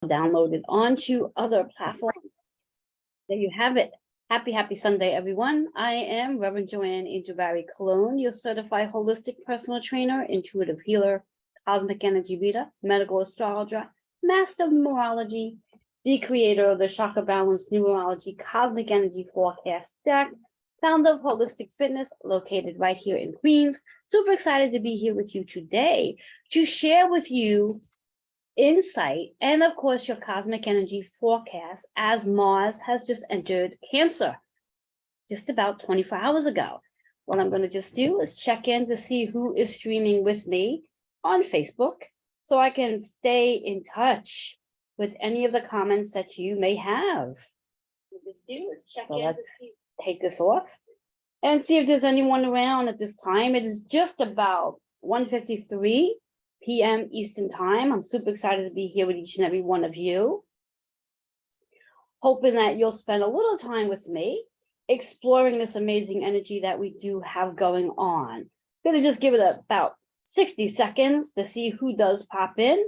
downloaded onto other platforms. There you have it. Happy Sunday, everyone. I am Reverend Joanne Angel Barry Cologne, your certified holistic personal trainer, intuitive healer, cosmic energy reader, medical astrologer, master of numerology, the creator of the Chakra Balance Numerology Cosmic Energy Forecast deck, founder of Holistic Fitness, located right here in Queens. Super excited to be here with you today to share with you insight and, of course, your cosmic energy forecast as Mars has just entered Cancer just about 24 hours ago. What I'm going to just do is check in to see who is streaming with me on Facebook so I can stay in touch with any of the comments that you may have. What let's do is check in. Let's take this off and see if there's anyone around at this time. It is just about 1:53 p.m. Eastern time. I'm super excited to be here with each and every one of you. Hoping that you'll spend a little time with me exploring this amazing energy that we do have going on. I'm gonna just give it about 60 seconds to see who does pop in.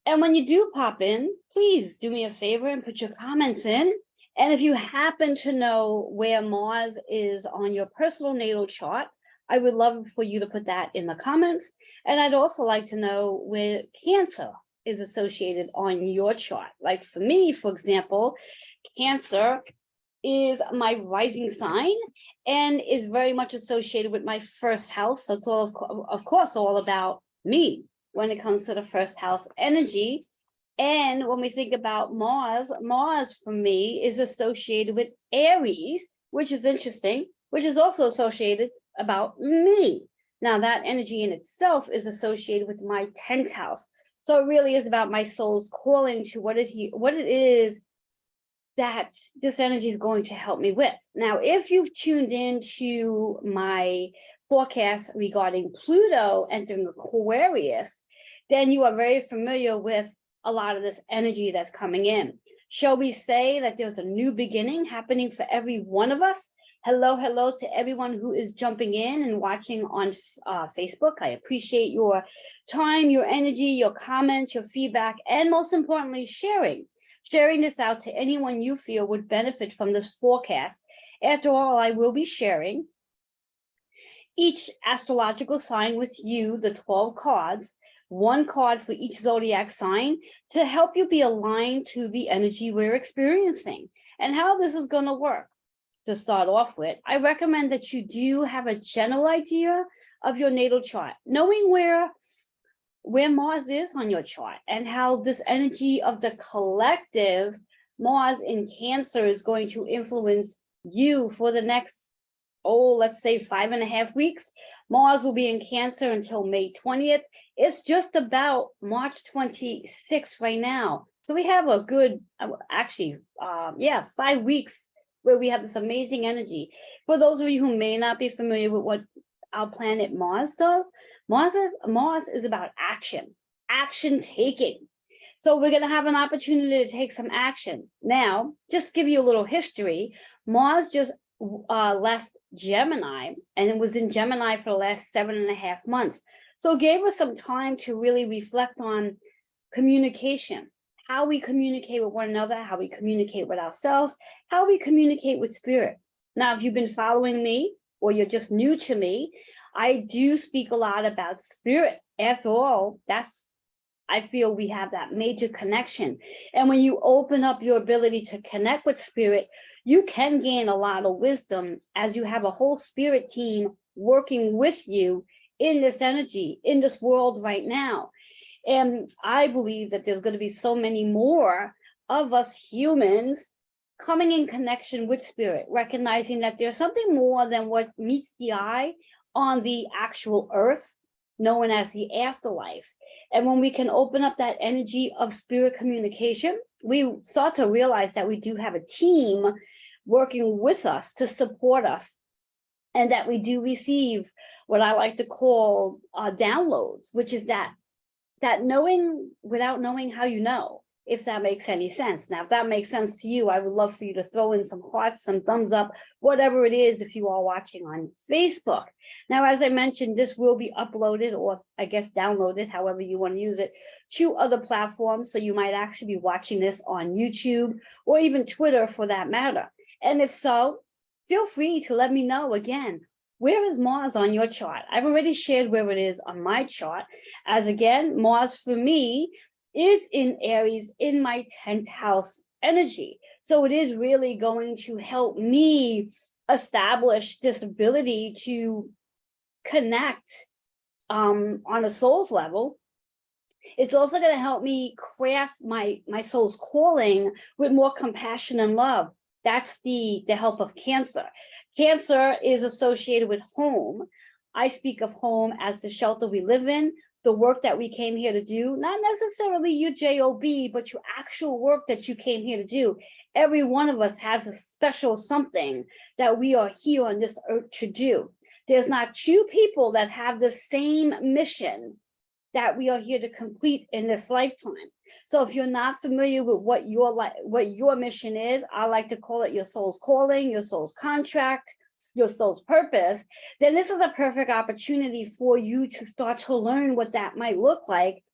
And when you do pop in, please do me a favor and put your comments in. And if you happen to know where Mars is on your personal natal chart, I would love for you to put that in the comments. And I'd also like to know where Cancer is associated on your chart. Like for me, for example, Cancer is my rising sign and is very much associated with my first house. So it's all, of course, all about me when it comes to the first house energy. And when we think about Mars, Mars for me is associated with Aries, which is interesting, which is also associated about me. Now that energy in itself is associated with my 10th house. So it really is about my soul's calling to what it is that this energy is going to help me with. Now, if you've tuned into my forecast regarding Pluto entering Aquarius, then you are very familiar with a lot of this energy that's coming in. Shall we say that there's a new beginning happening for every one of us? Hello to everyone who is jumping in and watching on Facebook. I appreciate your time, your energy, your comments, your feedback, and most importantly, sharing this out to anyone you feel would benefit from this forecast. After all, I will be sharing each astrological sign with you, the 12 cards, one card for each zodiac sign, to help you be aligned to the energy we're experiencing and how this is going to work. To start off with, I recommend that you do have a general idea of your natal chart, knowing where Mars is on your chart and how this energy of the collective Mars in Cancer is going to influence you for the next, let's say 5.5 weeks. Mars will be in Cancer until May 20th. It's just about March 26th right now. So we have a good, 5 weeks where we have this amazing energy. For those of you who may not be familiar with what our planet Mars does, Mars is about action taking. So we're going to have an opportunity to take some action. Now, just to give you a little history, Mars just left Gemini, and it was in Gemini for the last 7.5 months. So it gave us some time to really reflect on communication, how we communicate with one another, how we communicate with ourselves, how we communicate with spirit. Now, if you've been following me or you're just new to me, I do speak a lot about spirit. After all, I feel we have that major connection. And when you open up your ability to connect with spirit, you can gain a lot of wisdom as you have a whole spirit team working with you in this energy, in this world right now. And I believe that there's going to be so many more of us humans coming in connection with spirit, recognizing that there's something more than what meets the eye on the actual earth, known as the afterlife. And when we can open up that energy of spirit communication, we start to realize that we do have a team working with us to support us, and that we do receive what I like to call downloads, which is that knowing without knowing how you know. if that makes any sense. Now, if that makes sense to you, I would love for you to throw in some hearts, some thumbs up, whatever it is, if you are watching on Facebook. Now, as I mentioned, this will be uploaded, or I guess downloaded, however you want to use it, to other platforms. So you might actually be watching this on YouTube or even Twitter for that matter. And if so, feel free to let me know again. Where is Mars on your chart? I've already shared where it is on my chart. As again, Mars for me is in Aries in my 10th house energy. So it is really going to help me establish this ability to connect on a soul's level. It's also going to help me craft my soul's calling with more compassion and love. That's the help of Cancer. Cancer is associated with home. I speak of home as the shelter we live in, the work that we came here to do, not necessarily your job, but your actual work that you came here to do. Every one of us has a special something that we are here on this earth to do. There's not two people that have the same mission that we are here to complete in this lifetime. So if you're not familiar with what your mission is, I like to call it your soul's calling, your soul's contract, your soul's purpose, then this is a perfect opportunity for you to start to learn what that might look like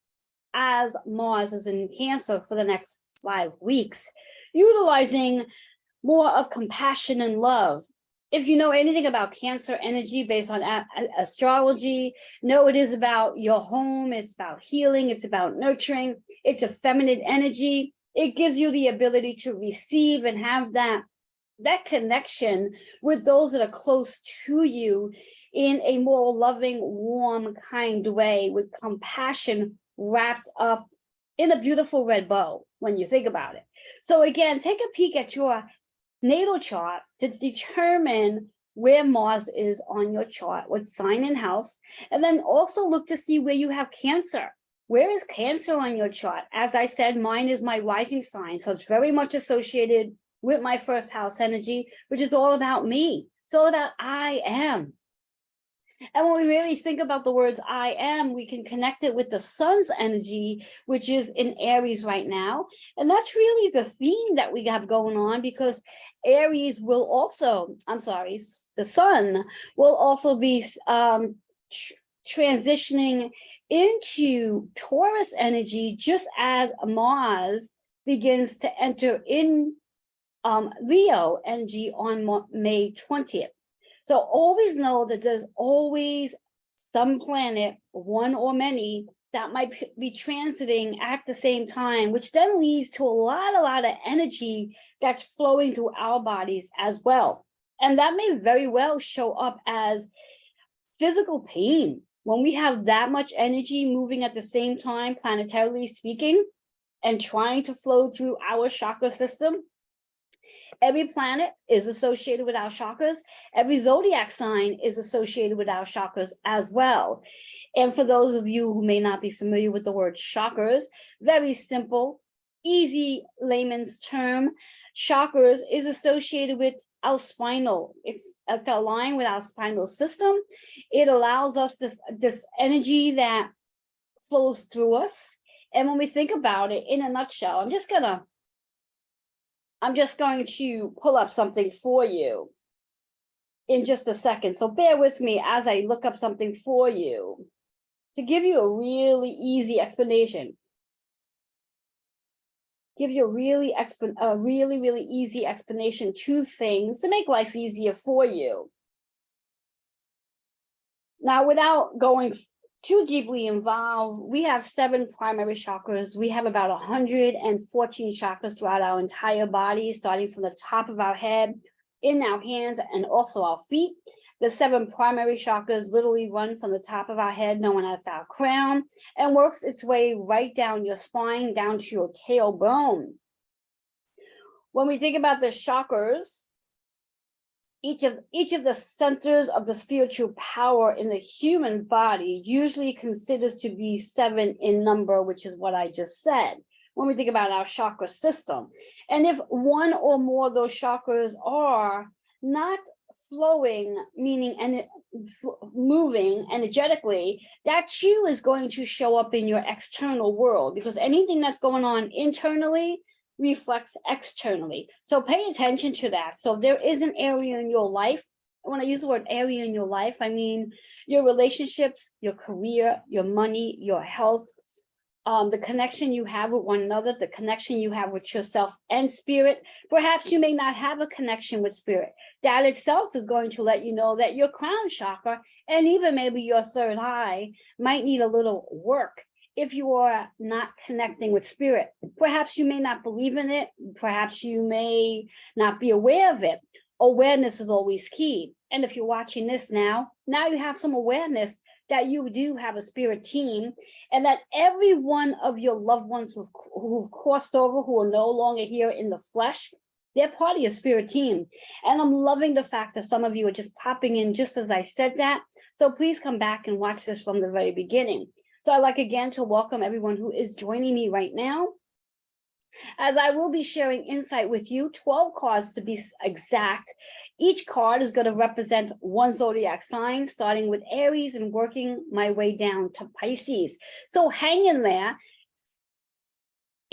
as Mars is in Cancer for the next 5 weeks, utilizing more of compassion and love. If you know anything about Cancer energy based on astrology, know it is about your home, it's about healing, it's about nurturing, it's a feminine energy. It gives you the ability to receive and have that connection with those that are close to you in a more loving, warm, kind way, with compassion wrapped up in a beautiful red bow when you think about it. So again, take a peek at your natal chart to determine where Mars is on your chart, what sign and house, and then also look to see where you have Cancer. Where is Cancer on your chart? As I said, mine is my rising sign, so it's very much associated with my first house energy, which is all about me. It's all about I am. And when we really think about the words I am, we can connect it with the sun's energy, which is in Aries right now. And that's really the theme that we have going on, because Aries will also, the sun will also be transitioning into Taurus energy, just as Mars begins to enter in Leo energy on May 20th. So always know that there's always some planet, one or many, that might be transiting at the same time, which then leads to a lot of energy that's flowing through our bodies as well. And that may very well show up as physical pain. When we have that much energy moving at the same time, planetarily speaking, and trying to flow through our chakra system. Every planet is associated with our chakras. Every zodiac sign is associated with our chakras as well. And for those of you who may not be familiar with the word chakras, very simple, easy layman's term, chakras is associated with our spinal. It's aligned with our spinal system. It allows us this energy that flows through us. And when we think about it in a nutshell, I'm just going to pull up something for you in just a second. So bear with me as I look up something for you to give you a really easy explanation. Give you a really easy explanation to things to make life easier for you. Now, without going too deeply involved, we have 7 primary chakras. We have about 114 chakras throughout our entire body, starting from the top of our head, in our hands, and also our feet. The 7 primary chakras literally run from the top of our head, known as our crown, and works its way right down your spine, down to your tailbone. When we think about the chakras, each of the centers of the spiritual power in the human body usually considers to be 7 in number, which is what I just said, when we think about our chakra system. And if one or more of those chakras are not flowing, meaning and moving energetically, that too is going to show up in your external world, because anything that's going on internally reflects externally. So pay attention to that. So if there is an area in your life, when I use the word area in your life, I mean your relationships, your career, your money, your health, the connection you have with one another, the connection you have with yourself and spirit. Perhaps you may not have a connection with spirit. That itself is going to let you know that your crown chakra and even maybe your third eye might need a little work if you are not connecting with spirit. Perhaps you may not believe in it. Perhaps you may not be aware of it. Awareness is always key. And if you're watching this now you have some awareness that you do have a spirit team, and that every one of your loved ones who've crossed over, who are no longer here in the flesh, they're part of your spirit team. And I'm loving the fact that some of you are just popping in just as I said that. So please come back and watch this from the very beginning. So I'd like again to welcome everyone who is joining me right now, as I will be sharing insight with you, 12 cards to be exact. Each card is going to represent one zodiac sign, starting with Aries and working my way down to Pisces. So hang in there.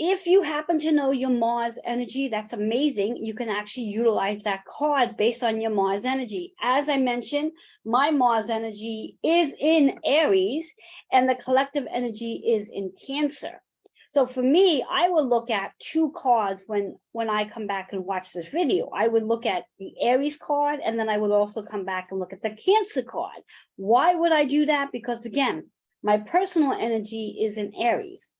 If you happen to know your Mars energy, that's amazing. You can actually utilize that card based on your Mars energy. As I mentioned, my Mars energy is in Aries and the collective energy is in Cancer. So for me, I will look at two cards when I come back and watch this video. I would look at the Aries card, and then I would also come back and look at the Cancer card. Why would I do that? Because again, my personal energy is in Aries.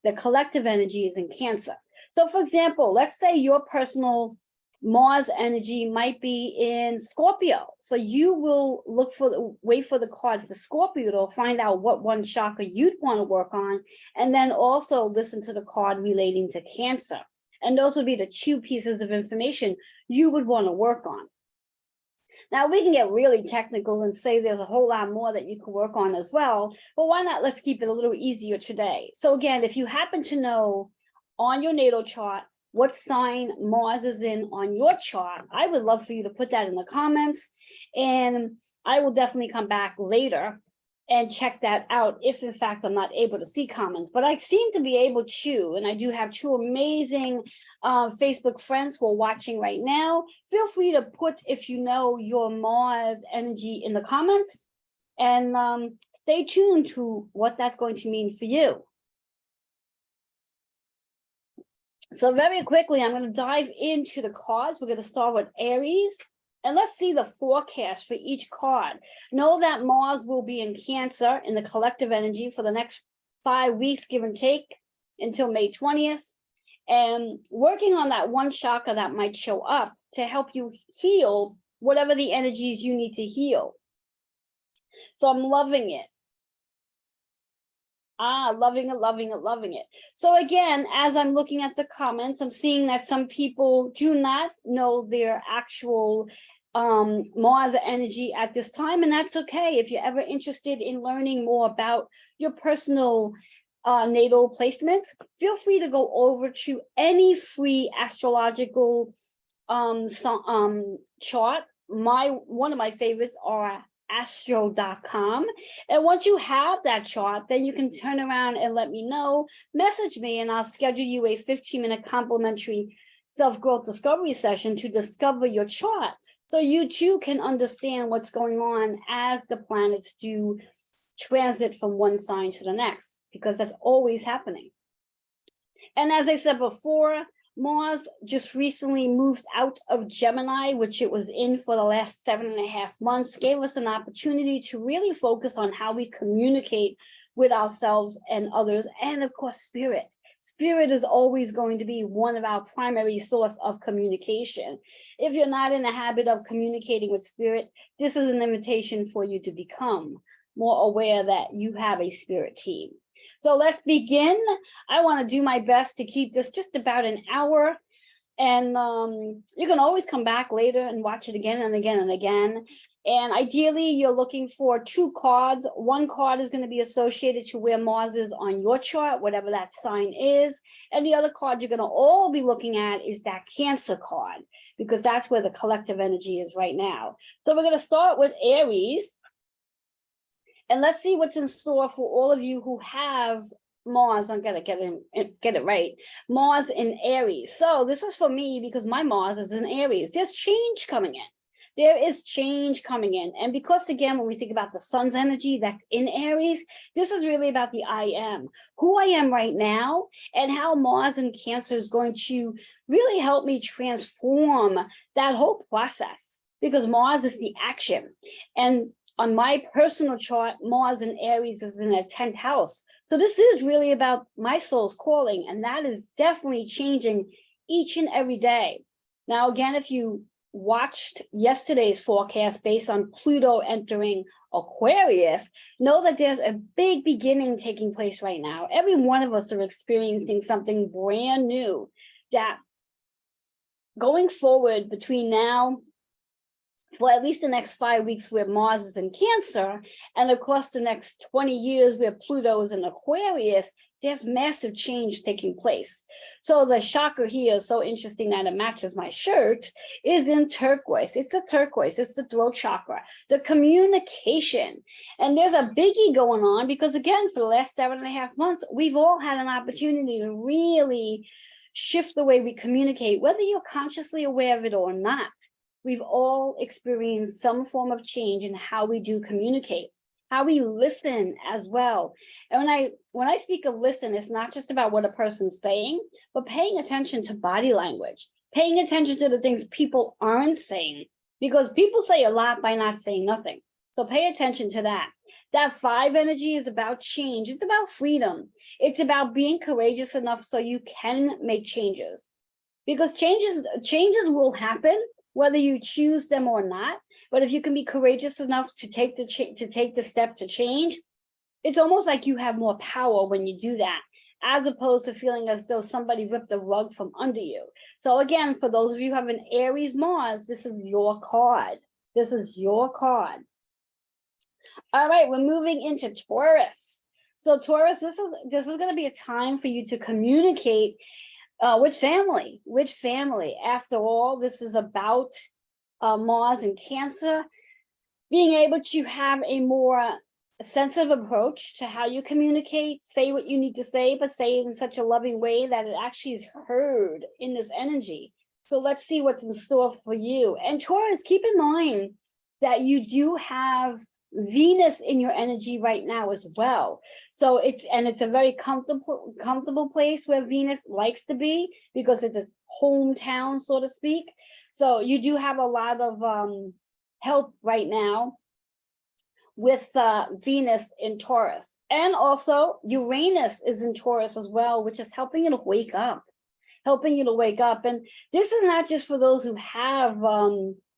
The collective energy is in Cancer. So for example, let's say your personal Mars energy might be in Scorpio. So you will wait for the card for Scorpio to find out what one chakra you'd want to work on, and then also listen to the card relating to Cancer. And those would be the two pieces of information you would want to work on. Now we can get really technical and say there's a whole lot more that you can work on as well, but why not? Let's keep it a little easier today. So again, if you happen to know on your natal chart what sign Mars is in on your chart, I would love for you to put that in the comments, and I will definitely come back later and check that out if in fact I'm not able to see comments. But I seem to be able to, and I do have two amazing Facebook friends who are watching right now. Feel free to put, if you know your Mars energy, in the comments, and stay tuned to what that's going to mean for you. So very quickly, I'm going to dive into the cards. We're going to start with Aries, and let's see the forecast for each card. Know that Mars will be in Cancer in the collective energy for the next 5 weeks, give and take, until May 20th, and working on that one chakra that might show up to help you heal whatever the energies you need to heal. So I'm loving it. Loving it, loving it, loving it. So again, as I'm looking at the comments, I'm seeing that some people do not know their actual Mars energy at this time, and that's okay. If you're ever interested in learning more about your personal natal placements, feel free to go over to any free astrological chart. One of my favorites are astro.com, and once you have that chart, then you can turn around and let me know, message me, and I'll schedule you a 15-minute complimentary self-growth discovery session to discover your chart, so you too can understand what's going on as the planets do transit from one sign to the next, because that's always happening. And as I said before, Mars just recently moved out of Gemini, which it was in for the last 7.5 months, gave us an opportunity to really focus on how we communicate with ourselves and others, and of course, spirit. Spirit is always going to be one of our primary source of communication. If you're not in the habit of communicating with spirit, this is an invitation for you to become more aware that you have a spirit team. So let's begin. I want to do my best to keep this just about an hour, and you can always come back later and watch it again and again and again. And ideally, you're looking for 2 cards. One card is going to be associated to where Mars is on your chart, whatever that sign is. And the other card you're going to all be looking at is that Cancer card, because that's where the collective energy is right now. So we're going to start with Aries. And let's see what's in store for all of you who have Mars. I'm gonna get it right. Mars in Aries. So this is for me because my Mars is in Aries. There's change coming in. There is change coming in. And because, again, when we think about the sun's energy that's in Aries, this is really about the I am, who I am right now, and how Mars in Cancer is going to really help me transform that whole process, because Mars is the action. And on my personal chart, Mars in Aries is in the 10th house. So this is really about my soul's calling, and that is definitely changing each and every day. Now, again, if you watched yesterday's forecast based on Pluto entering Aquarius, know that there's a big beginning taking place right now. Every one of us are experiencing something brand new that going forward between now, for at least the next 5 weeks where Mars is in Cancer, and across the next 20 years where Pluto is in Aquarius, there's massive change taking place. So the chakra here is so interesting that it matches my shirt, is in turquoise. It's the turquoise, it's the throat chakra, the communication. And there's a biggie going on because, again, for the last 7.5 months, we've all had an opportunity to really shift the way we communicate, whether you're consciously aware of it or not. We've all experienced some form of change in how we do communicate, how we listen as well. And when I speak of listen, it's not just about what a person's saying, but paying attention to body language, paying attention to the things people aren't saying, because people say a lot by not saying nothing. So pay attention to that. That 5 energy is about change. It's about freedom. It's about being courageous enough so you can make changes, because changes will happen whether you choose them or not. But if you can be courageous enough to take the step to change, it's almost like you have more power when you do that, as opposed to feeling as though somebody ripped the rug from under you. So again, for those of you who have an Aries Mars, this is your card. This is your card. All right, we're moving into Taurus. So Taurus, this is going to be a time for you to communicate with family. After all, this is about Mars and Cancer, being able to have a more sensitive approach to how you communicate, say what you need to say, but say it in such a loving way that it actually is heard in this energy. So let's see what's in store for you. And Taurus, keep in mind that you do have Venus in your energy right now as well. So it's a very comfortable place where Venus likes to be, because it's a hometown, so to speak. So you do have a lot of help right now with Venus in Taurus. And also Uranus is in Taurus as well, which is helping you to wake up. And this is not just for those who have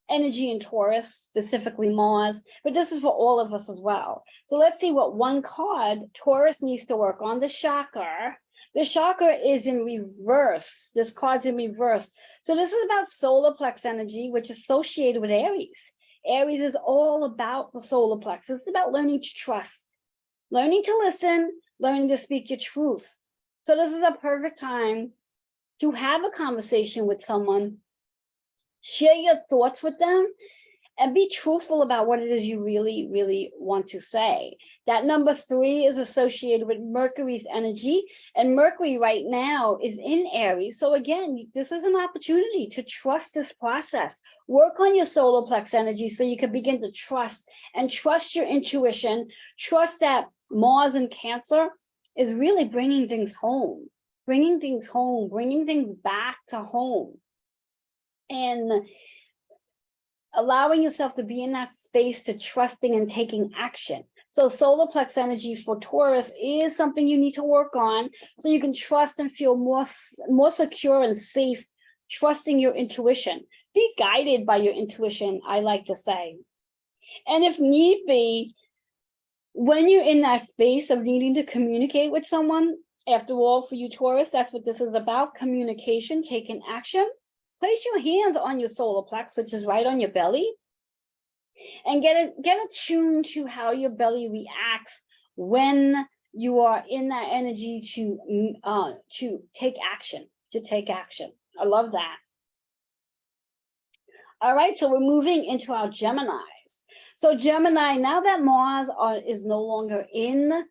energy in Taurus, specifically Mars, but this is for all of us as well. So let's see what one card Taurus needs to work on. The chakra. The chakra is in reverse. This card's in reverse. So this is about solar plex energy, which is associated with Aries. Aries is all about the solar plexus. It's about learning to trust, learning to listen, learning to speak your truth. So this is a perfect time to have a conversation with someone, share your thoughts with them, and be truthful about what it is you really, really want to say. That number 3 is associated with Mercury's energy, and Mercury right now is in Aries. So again, this is an opportunity to trust this process. Work on your solar plex energy so you can begin to trust your intuition. Trust that Mars in Cancer is really bringing things home, bringing things back to home, and allowing yourself to be in that space to trusting and taking action. So solar plex energy for Taurus is something you need to work on so you can trust and feel more secure and safe, trusting your intuition. Be guided by your intuition, I like to say. And if need be, when you're in that space of needing to communicate with someone, after all, for you Taurus, that's what this is about, communication, taking action. Place your hands on your solar plex, which is right on your belly, And get attuned to how your belly reacts when you are in that energy to take action, I love that. All right, so we're moving into our Geminis. So Gemini, now that Mars is no longer in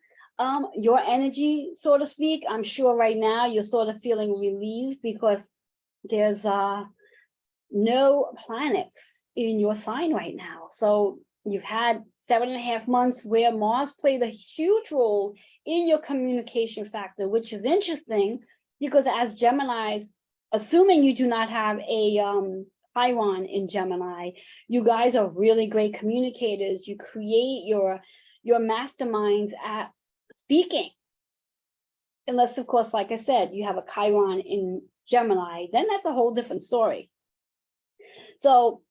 your energy, so to speak, I'm sure right now you're sort of feeling relieved because there's no planets in your sign right now. So you've had 7.5 months where Mars played a huge role in your communication factor, which is interesting because as Geminis, assuming you do not have a Chiron in Gemini, you guys are really great communicators. You create your masterminds at speaking. Unless, of course, like I said, you have a Chiron in Gemini, then that's a whole different story. So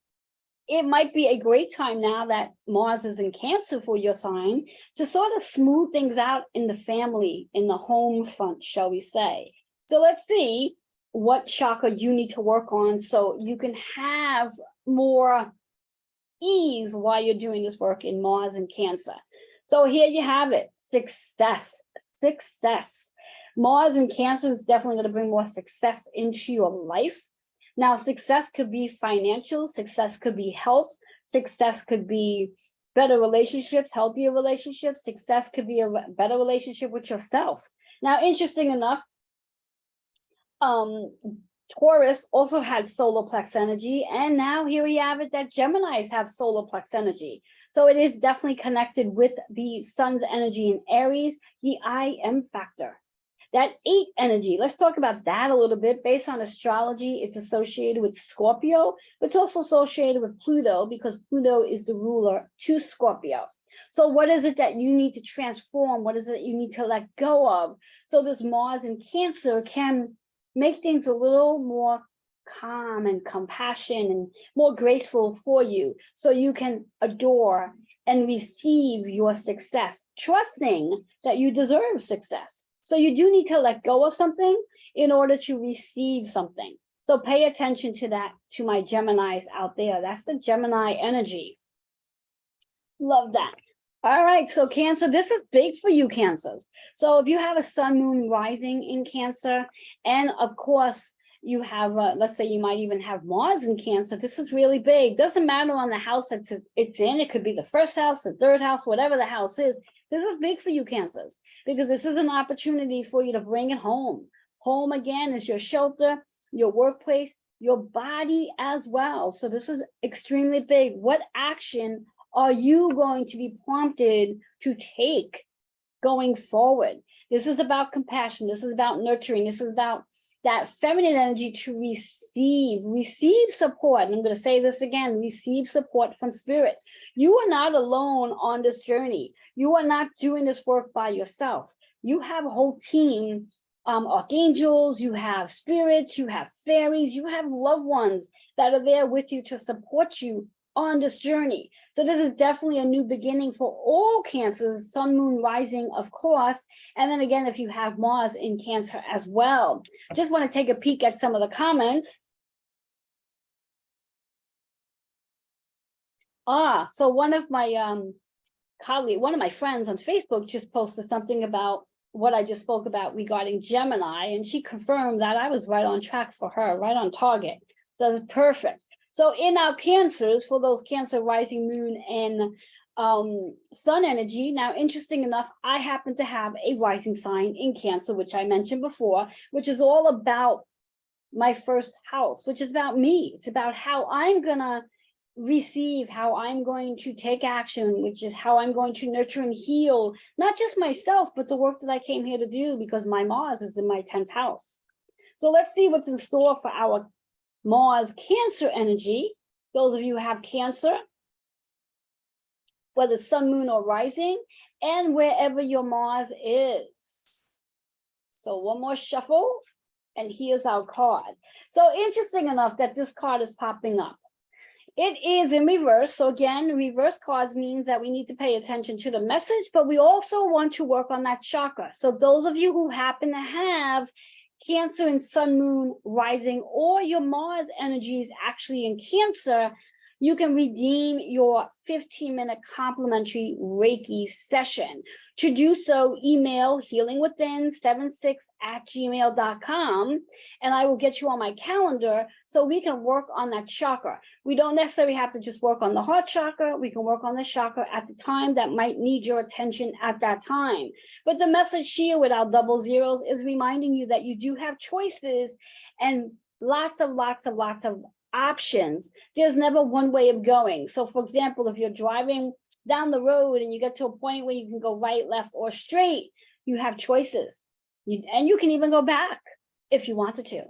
it might be a great time now that Mars is in Cancer for your sign to sort of smooth things out in the family, in the home front, shall we say. So let's see what chakra you need to work on so you can have more ease while you're doing this work in Mars and Cancer. So here you have it, success. Mars and Cancer is definitely going to bring more success into your life. Now, success could be financial, success could be health, success could be better relationships, healthier relationships, success could be a better relationship with yourself. Now, interesting enough, Taurus also had solar plex energy, and now here we have it that Geminis have solar plex energy. So it is definitely connected with the sun's energy in Aries, the I am factor. That 8 energy, let's talk about that a little bit. Based on astrology, it's associated with Scorpio, but it's also associated with Pluto because Pluto is the ruler to Scorpio. So what is it that you need to transform? What is it you need to let go of? So this Mars in Cancer can make things a little more calm and compassion and more graceful for you so you can adore and receive your success, trusting that you deserve success. So you do need to let go of something in order to receive something. So pay attention to that, to my Geminis out there. That's the Gemini energy. Love that. All right, so Cancer, this is big for you, Cancers. So if you have a sun, moon, rising in Cancer, and of course you have, let's say you might even have Mars in Cancer, this is really big. Doesn't matter on the house it's in. It could be the first house, the third house, whatever the house is. This is big for you, Cancers, because this is an opportunity for you to bring it home. Home, again, is your shelter, your workplace, your body as well. So this is extremely big. What action are you going to be prompted to take going forward? This is about compassion. This is about nurturing. This is about that feminine energy to receive support. And I'm going to say this again, receive support from spirit. You are not alone on this journey. You are not doing this work by yourself. You have a whole team, archangels, you have spirits, you have fairies, you have loved ones that are there with you to support you on this journey. So this is definitely a new beginning for all Cancers, sun, moon, rising, of course. And then again, if you have Mars in Cancer as well. Just want to take a peek at some of the comments. So one of my one of my friends on Facebook just posted something about what I just spoke about regarding Gemini, and she confirmed that I was right on track for her, right on target. So it's perfect. So in our Cancers, for those Cancer, rising, moon, and sun energy, now interesting enough, I happen to have a rising sign in Cancer, which I mentioned before, which is all about my first house, which is about me. It's about how I'm gonna receive, how I'm going to take action, which is how I'm going to nurture and heal, not just myself, but the work that I came here to do, because my Mars is in my 10th house. So let's see what's in store for our Mars Cancer energy. Those of you who have Cancer, whether sun, moon, or rising, and wherever your Mars is. So one more shuffle, and here's our card. So interesting enough that this card is popping up. It is in reverse. So again, reverse cards means that we need to pay attention to the message, but we also want to work on that chakra. So those of you who happen to have Cancer and sun, moon, rising, or your Mars energy is actually in Cancer, you can redeem your 15-minute complimentary Reiki session. To do so, email healingwithin76@gmail.com, and I will get you on my calendar so we can work on that chakra. We don't necessarily have to just work on the heart chakra. We can work on the chakra at the time that might need your attention at that time. But the message here without double zeros is reminding you that you do have choices and lots of options. There's never one way of going. So for example, if you're driving down the road and you get to a point where you can go right, left, or straight, you have choices. And you can even go back if you wanted to.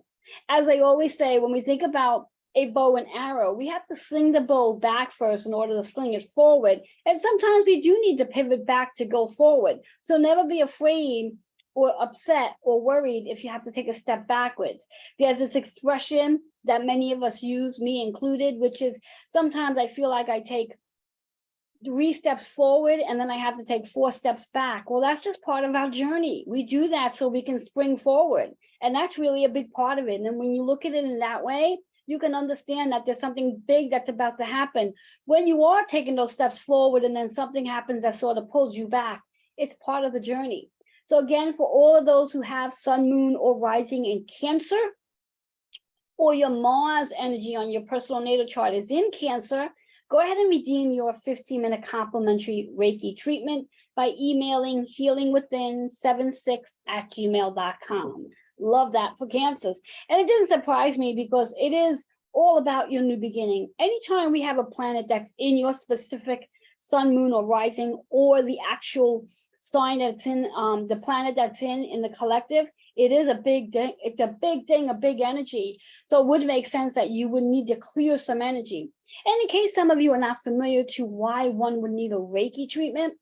As I always say, when we think about a bow and arrow, we have to sling the bow back first in order to sling it forward. And sometimes we do need to pivot back to go forward. So never be afraid or upset or worried if you have to take a step backwards. There's this expression that many of us use, me included, which is sometimes I feel like I take 3 steps forward and then I have to take 4 steps back. Well, that's just part of our journey. We do that so we can spring forward. And that's really a big part of it. And then when you look at it in that way, you can understand that there's something big that's about to happen. When you are taking those steps forward and then something happens that sort of pulls you back, it's part of the journey. So again, for all of those who have sun, moon, or rising in Cancer, or your Mars energy on your personal natal chart is in Cancer, go ahead and redeem your 15-minute complimentary Reiki treatment by emailing healingwithin76@gmail.com. Love that for Cancers. And it didn't surprise me because it is all about your new beginning. Anytime we have a planet that's in your specific sun, moon, or rising, or the actual sign that's in the planet that's in the collective, it is a big thing. It's a big thing, a big energy. So it would make sense that you would need to clear some energy. And in case some of you are not familiar to why one would need a Reiki treatment,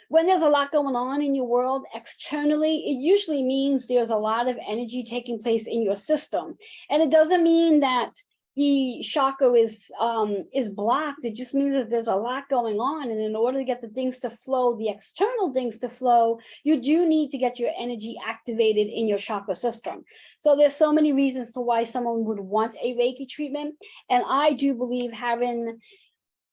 when there's a lot going on in your world externally, it usually means there's a lot of energy taking place in your system. And it doesn't mean that the chakra is blocked. It just means that there's a lot going on. And in order to get the things to flow, the external things to flow, you do need to get your energy activated in your chakra system. So there's so many reasons to why someone would want a Reiki treatment. And I do believe having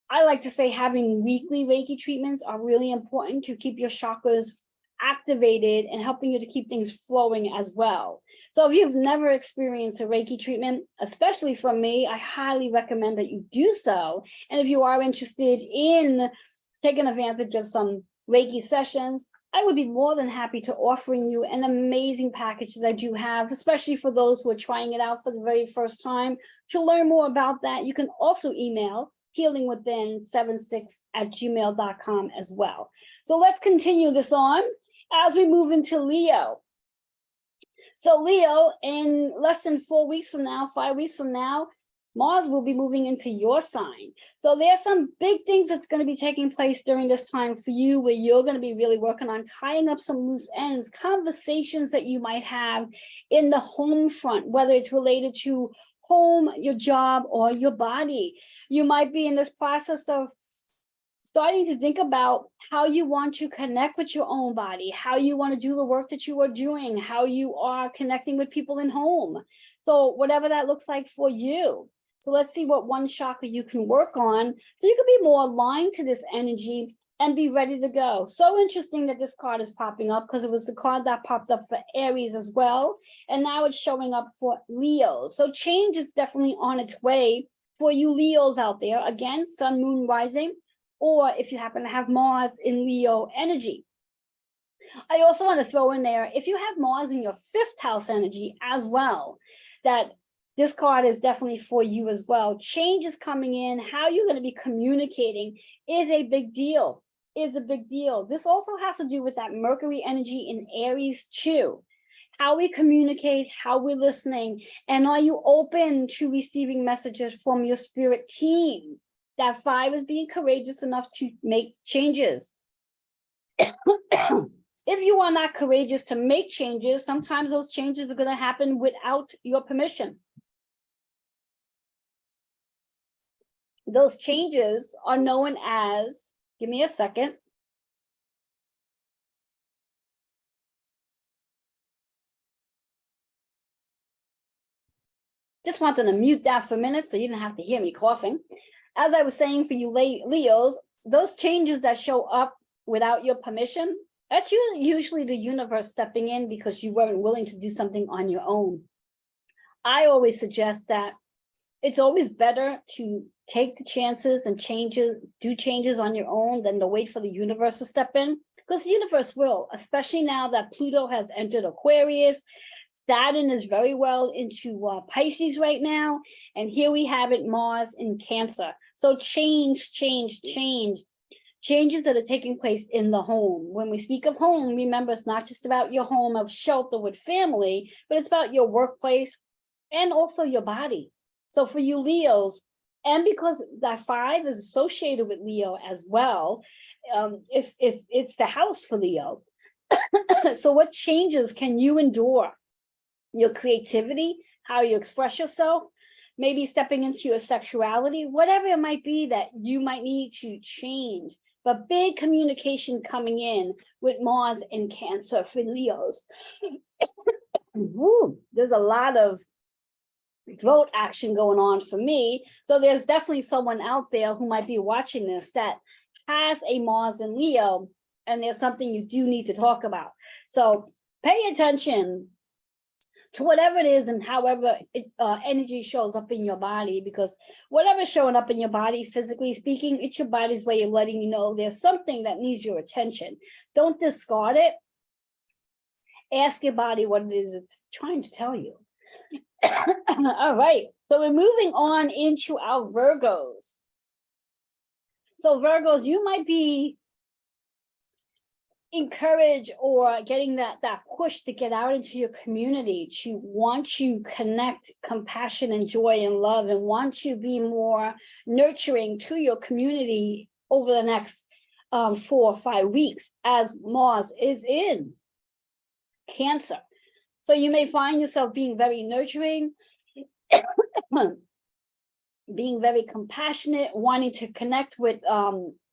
weekly Reiki treatments are really important to keep your chakras activated and helping you to keep things flowing as well. So if you've never experienced a Reiki treatment, especially from me, I highly recommend that you do so. And if you are interested in taking advantage of some Reiki sessions, I would be more than happy to offering you an amazing package that I do have, especially for those who are trying it out for the very first time. To learn more about that, you can also email healingwithin76@gmail.com as well. So let's continue this on as we move into Leo. So Leo, in less than 4 weeks from now, 5 weeks from now, Mars will be moving into your sign. So there's some big things that's going to be taking place during this time for you, where you're going to be really working on tying up some loose ends, conversations that you might have in the home front, whether it's related to home, your job, or your body. You might be in this process of starting to think about how you want to connect with your own body, how you want to do the work that you are doing, how you are connecting with people in home. So whatever that looks like for you. So let's see what one chakra you can work on so you can be more aligned to this energy and be ready to go. So interesting that this card is popping up because it was the card that popped up for Aries as well. And now it's showing up for Leo. So change is definitely on its way for you Leos out there. Again, sun, moon, rising, or if you happen to have Mars in Leo energy. I also want to throw in there, if you have Mars in your 5th house energy as well, that this card is definitely for you as well. Change is coming in. How you're going to be communicating is a big deal. This also has to do with that Mercury energy in Aries too. How we communicate, how we're listening, and are you open to receiving messages from your spirit team? That 5 is being courageous enough to make changes. If you are not courageous to make changes, sometimes those changes are going to happen without your permission. Those changes are known as, give me a second. Just wanted to mute that for a minute so you didn't have to hear me coughing. As I was saying, for you Leos, those changes that show up without your permission, that's usually the universe stepping in because you weren't willing to do something on your own. I always suggest that it's always better to take the chances and do changes on your own than to wait for the universe to step in, because the universe will, especially now that Pluto has entered Aquarius. Saturn is very well into Pisces right now. And here we have it, Mars in Cancer. So changes that are taking place in the home. When we speak of home, remember, it's not just about your home of shelter with family, but it's about your workplace and also your body. So for you Leos, and because that 5 is associated with Leo as well, it's the house for Leo. So what changes can you endure? Your creativity, how you express yourself, maybe stepping into your sexuality, whatever it might be that you might need to change. But big communication coming in with Mars in Cancer for Leos. Woo, there's a lot of throat action going on for me. So there's definitely someone out there who might be watching this that has a Mars in Leo, and there's something you do need to talk about. So pay attention to whatever it is and however energy shows up in your body, because whatever's showing up in your body, physically speaking, it's your body's way of letting you know there's something that needs your attention. Don't discard it. Ask your body what it is it's trying to tell you. All right, so we're moving on into our Virgos. So Virgos, you might be encouraged or getting that push to get out into your community, to want to connect compassion and joy and love, and want to be more nurturing to your community over the next 4 or 5 weeks, as Mars is in Cancer. So you may find yourself being very nurturing, being very compassionate, wanting to connect with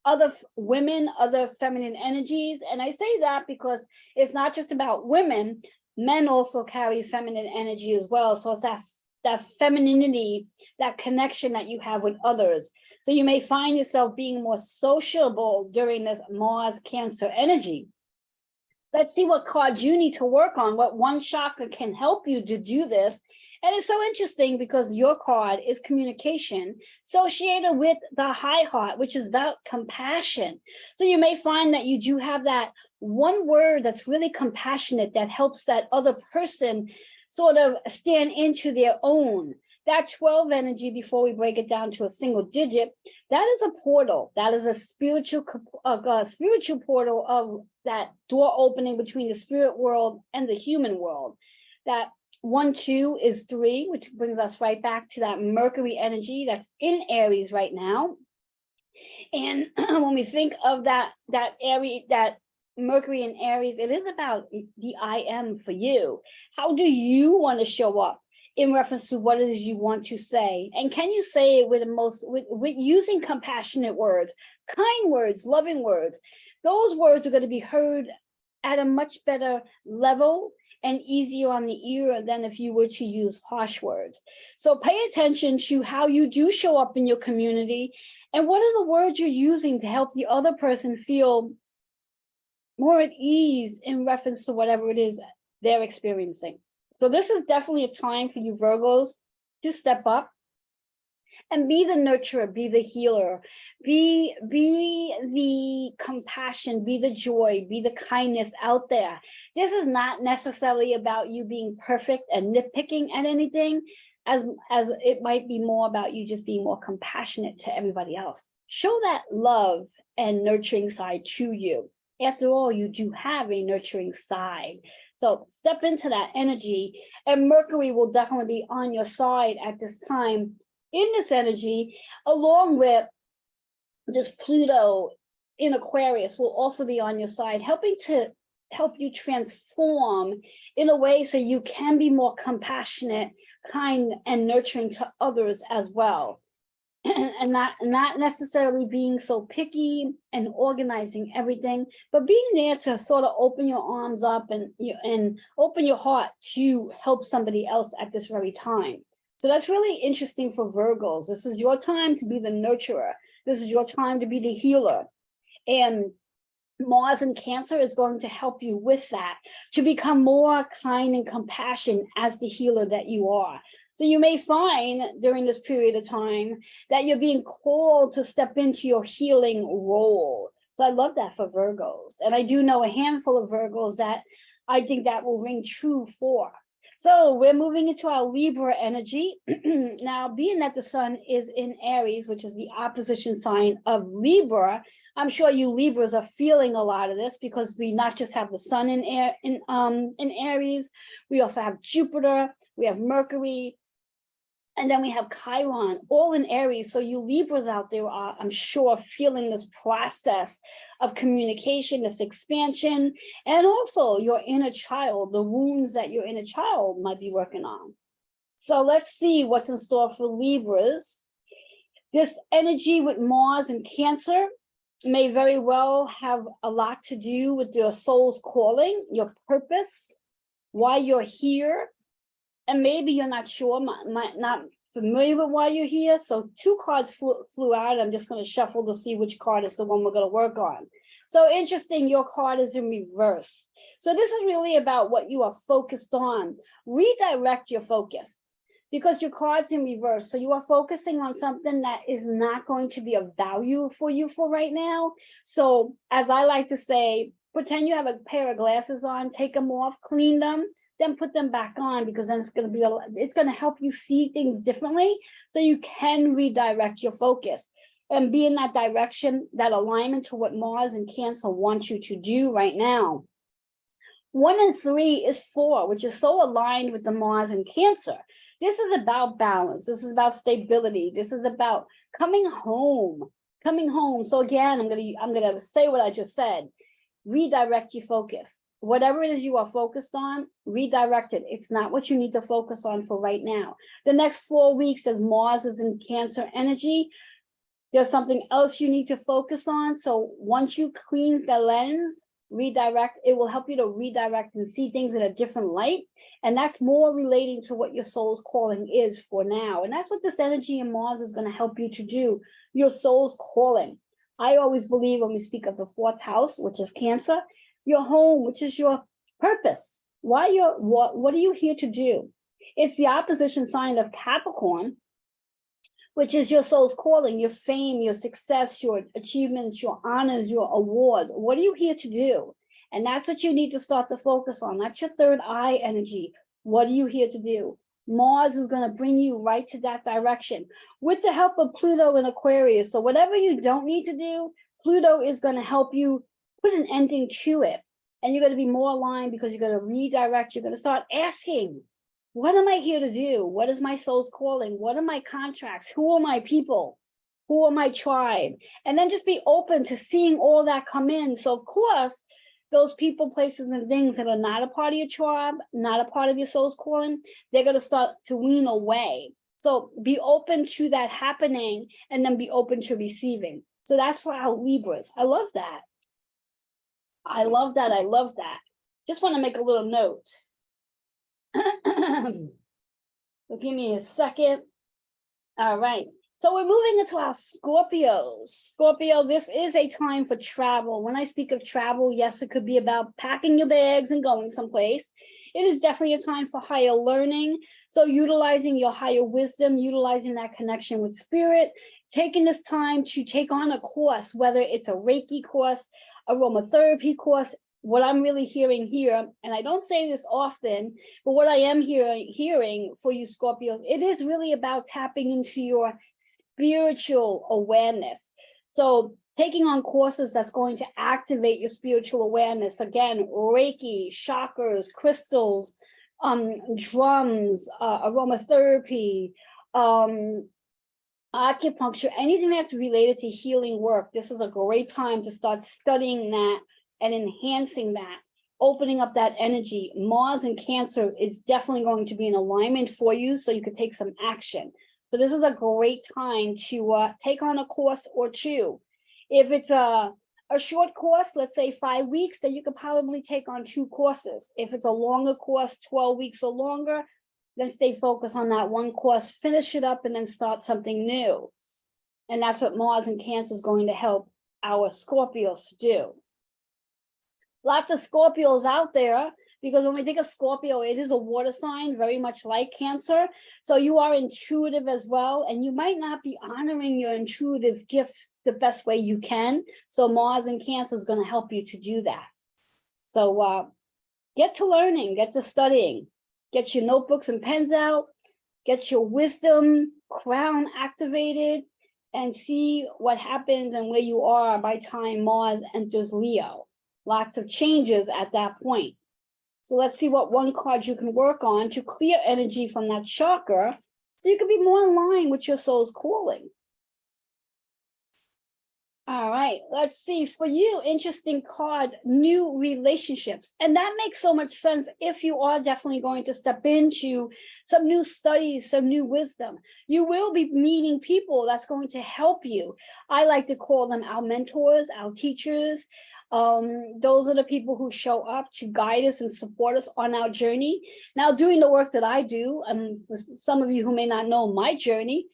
other women, other feminine energies. And I say that because it's not just about women, men also carry feminine energy as well. So it's that femininity, that connection that you have with others. So you may find yourself being more sociable during this Mars Cancer energy. Let's see what cards you need to work on, what one chakra can help you to do this. And it's so interesting because your card is communication, associated with the high heart, which is about compassion. So you may find that you do have that one word that's really compassionate that helps that other person sort of stand into their own. That 12 energy, before we break it down to a single digit, that is a portal. That is a spiritual portal of that door opening between the spirit world and the human world. That 1, 2 is 3, which brings us right back to that Mercury energy that's in Aries right now. And when we think of that Mercury in Aries, it is about the I am for you. How do you want to show up in reference to what it is you want to say? And can you say it with using compassionate words, kind words, loving words? Those words are going to be heard at a much better level and easier on the ear than if you were to use harsh words. So pay attention to how you do show up in your community, and what are the words you're using to help the other person feel more at ease in reference to whatever it is they're experiencing. So this is definitely a time for you Virgos to step up and be the nurturer, be the healer, be the compassion, be the joy, be the kindness out there. This is not necessarily about you being perfect and nitpicking at anything, as it might be more about you just being more compassionate to everybody else. Show that love and nurturing side to you. After all, you do have a nurturing side. So step into that energy, and Mercury will definitely be on your side at this time in this energy, along with this Pluto in Aquarius will also be on your side, helping to help you transform in a way so you can be more compassionate, kind, and nurturing to others as well. And not necessarily being so picky and organizing everything, but being there to sort of open your arms up and open your heart to help somebody else at this very time. So that's really interesting for Virgos. This is your time to be the nurturer. This is your time to be the healer. And Mars in Cancer is going to help you with that, to become more kind and compassionate as the healer that you are. So you may find during this period of time that you're being called to step into your healing role. So I love that for Virgos. And I do know a handful of Virgos that I think that will ring true for. So we're moving into our Libra energy. Now, being that the sun is in Aries, which is the opposition sign of Libra, I'm sure you Libras are feeling a lot of this because we not just have the sun in Aries, we also have Jupiter, we have Mercury, and then we have Chiron, all in Aries. So you Libras out there are, I'm sure, feeling this process of communication, this expansion, and also your inner child, the wounds that your inner child might be working on. So let's see what's in store for Libras. This energy with Mars and Cancer may very well have a lot to do with your soul's calling, your purpose, why you're here. And maybe you're not sure, not familiar with why you're here. So 2 cards flew out. I'm just going to shuffle to see which card is the one we're going to work on. So interesting, your card is in reverse. So this is really about what you are focused on. Redirect your focus because your card's in reverse. So you are focusing on something that is not going to be of value for you for right now. So as I like to say, pretend you have a pair of glasses on, take them off, clean them, then put them back on, because then it's going to help you see things differently so you can redirect your focus and be in that direction, that alignment to what Mars and Cancer wants you to do right now. 1 and 3 is 4, which is so aligned with the Mars and Cancer. This is about balance. This is about stability. This is about coming home. So again, I'm gonna say what I just said. Redirect your focus. Whatever it is you are focused on, redirect it. It's not what you need to focus on for right now. The next 4 weeks, as Mars is in Cancer energy, there's something else you need to focus on. So once you clean the lens, redirect, it will help you to redirect and see things in a different light. And that's more relating to what your soul's calling is for now. And that's what this energy in Mars is going to help you to do, your soul's calling. I always believe when we speak of the 4th house, which is Cancer, your home, which is your purpose. What are you here to do? It's the opposition sign of Capricorn, which is your soul's calling, your fame, your success, your achievements, your honors, your awards. What are you here to do? And that's what you need to start to focus on. That's your 3rd eye energy. What are you here to do? Mars is going to bring you right to that direction with the help of Pluto and Aquarius. So whatever you don't need to do, Pluto is going to help you put an ending to it. And you're going to be more aligned because you're going to redirect. You're going to start asking, what am I here to do? What is my soul's calling? What are my contracts? Who are my people? Who are my tribe? And then just be open to seeing all that come in. So of course, those people, places, and things that are not a part of your tribe, not a part of your soul's calling, they're going to start to wean away. So be open to that happening and then be open to receiving. So that's for our Libras. I love that. I love that. I love that. Just want to make a little note. So give me a second. All right. So we're moving into our Scorpios. Scorpio, this is a time for travel. When I speak of travel, yes, it could be about packing your bags and going someplace. It is definitely a time for higher learning. So utilizing your higher wisdom, utilizing that connection with spirit, taking this time to take on a course, whether it's a Reiki course, aromatherapy course. What I'm really hearing here, and I don't say this often, but what I am hearing for you Scorpios, it is really about tapping into your spiritual awareness. So taking on courses that's going to activate your spiritual awareness. Again, Reiki, chakras, crystals, drums, aromatherapy, acupuncture, anything that's related to healing work. This is a great time to start studying that and enhancing that, opening up that energy. Mars and Cancer is definitely going to be in alignment for you, so you could take some action. So this is a great time to take on a course or 2. If it's a short course, let's say 5 weeks, then you could probably take on 2 courses. If it's a longer course, 12 weeks or longer, then stay focused on that one course, finish it up, and then start something new. And that's what Mars in Cancer is going to help our Scorpios to do. Lots of Scorpios out there, because when we think of Scorpio, it is a water sign, very much like Cancer. So you are intuitive as well, and you might not be honoring your intuitive gift the best way you can. So Mars in Cancer is going to help you to do that. So get to learning, get to studying, get your notebooks and pens out, get your wisdom crown activated, and see what happens and where you are by time Mars enters Leo. Lots of changes at that point. So let's see what one card you can work on to clear energy from that chakra so you can be more in line with your soul's calling. All right, let's see. For you, interesting card, new relationships. And that makes so much sense if you are definitely going to step into some new studies, some new wisdom. You will be meeting people that's going to help you. I like to call them our mentors, our teachers. Those are the people who show up to guide us and support us on our journey. Now, doing the work that I do, for some of you who may not know my journey,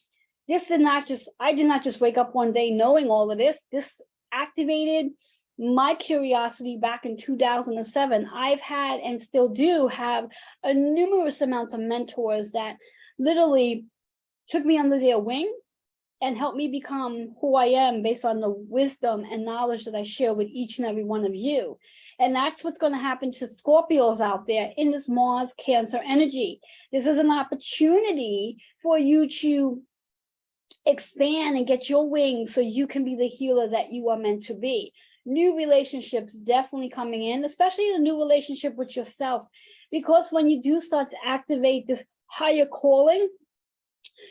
I did not just wake up one day knowing all of this. This activated my curiosity back in 2007. I've had and still do have a numerous amount of mentors that literally took me under their wing and helped me become who I am based on the wisdom and knowledge that I share with each and every one of you. And that's what's going to happen to Scorpios out there in this Mars Cancer energy. This is an opportunity for you to expand and get your wings so you can be the healer that you are meant to be. New relationships definitely coming in, especially the new relationship with yourself, because when you do start to activate this higher calling,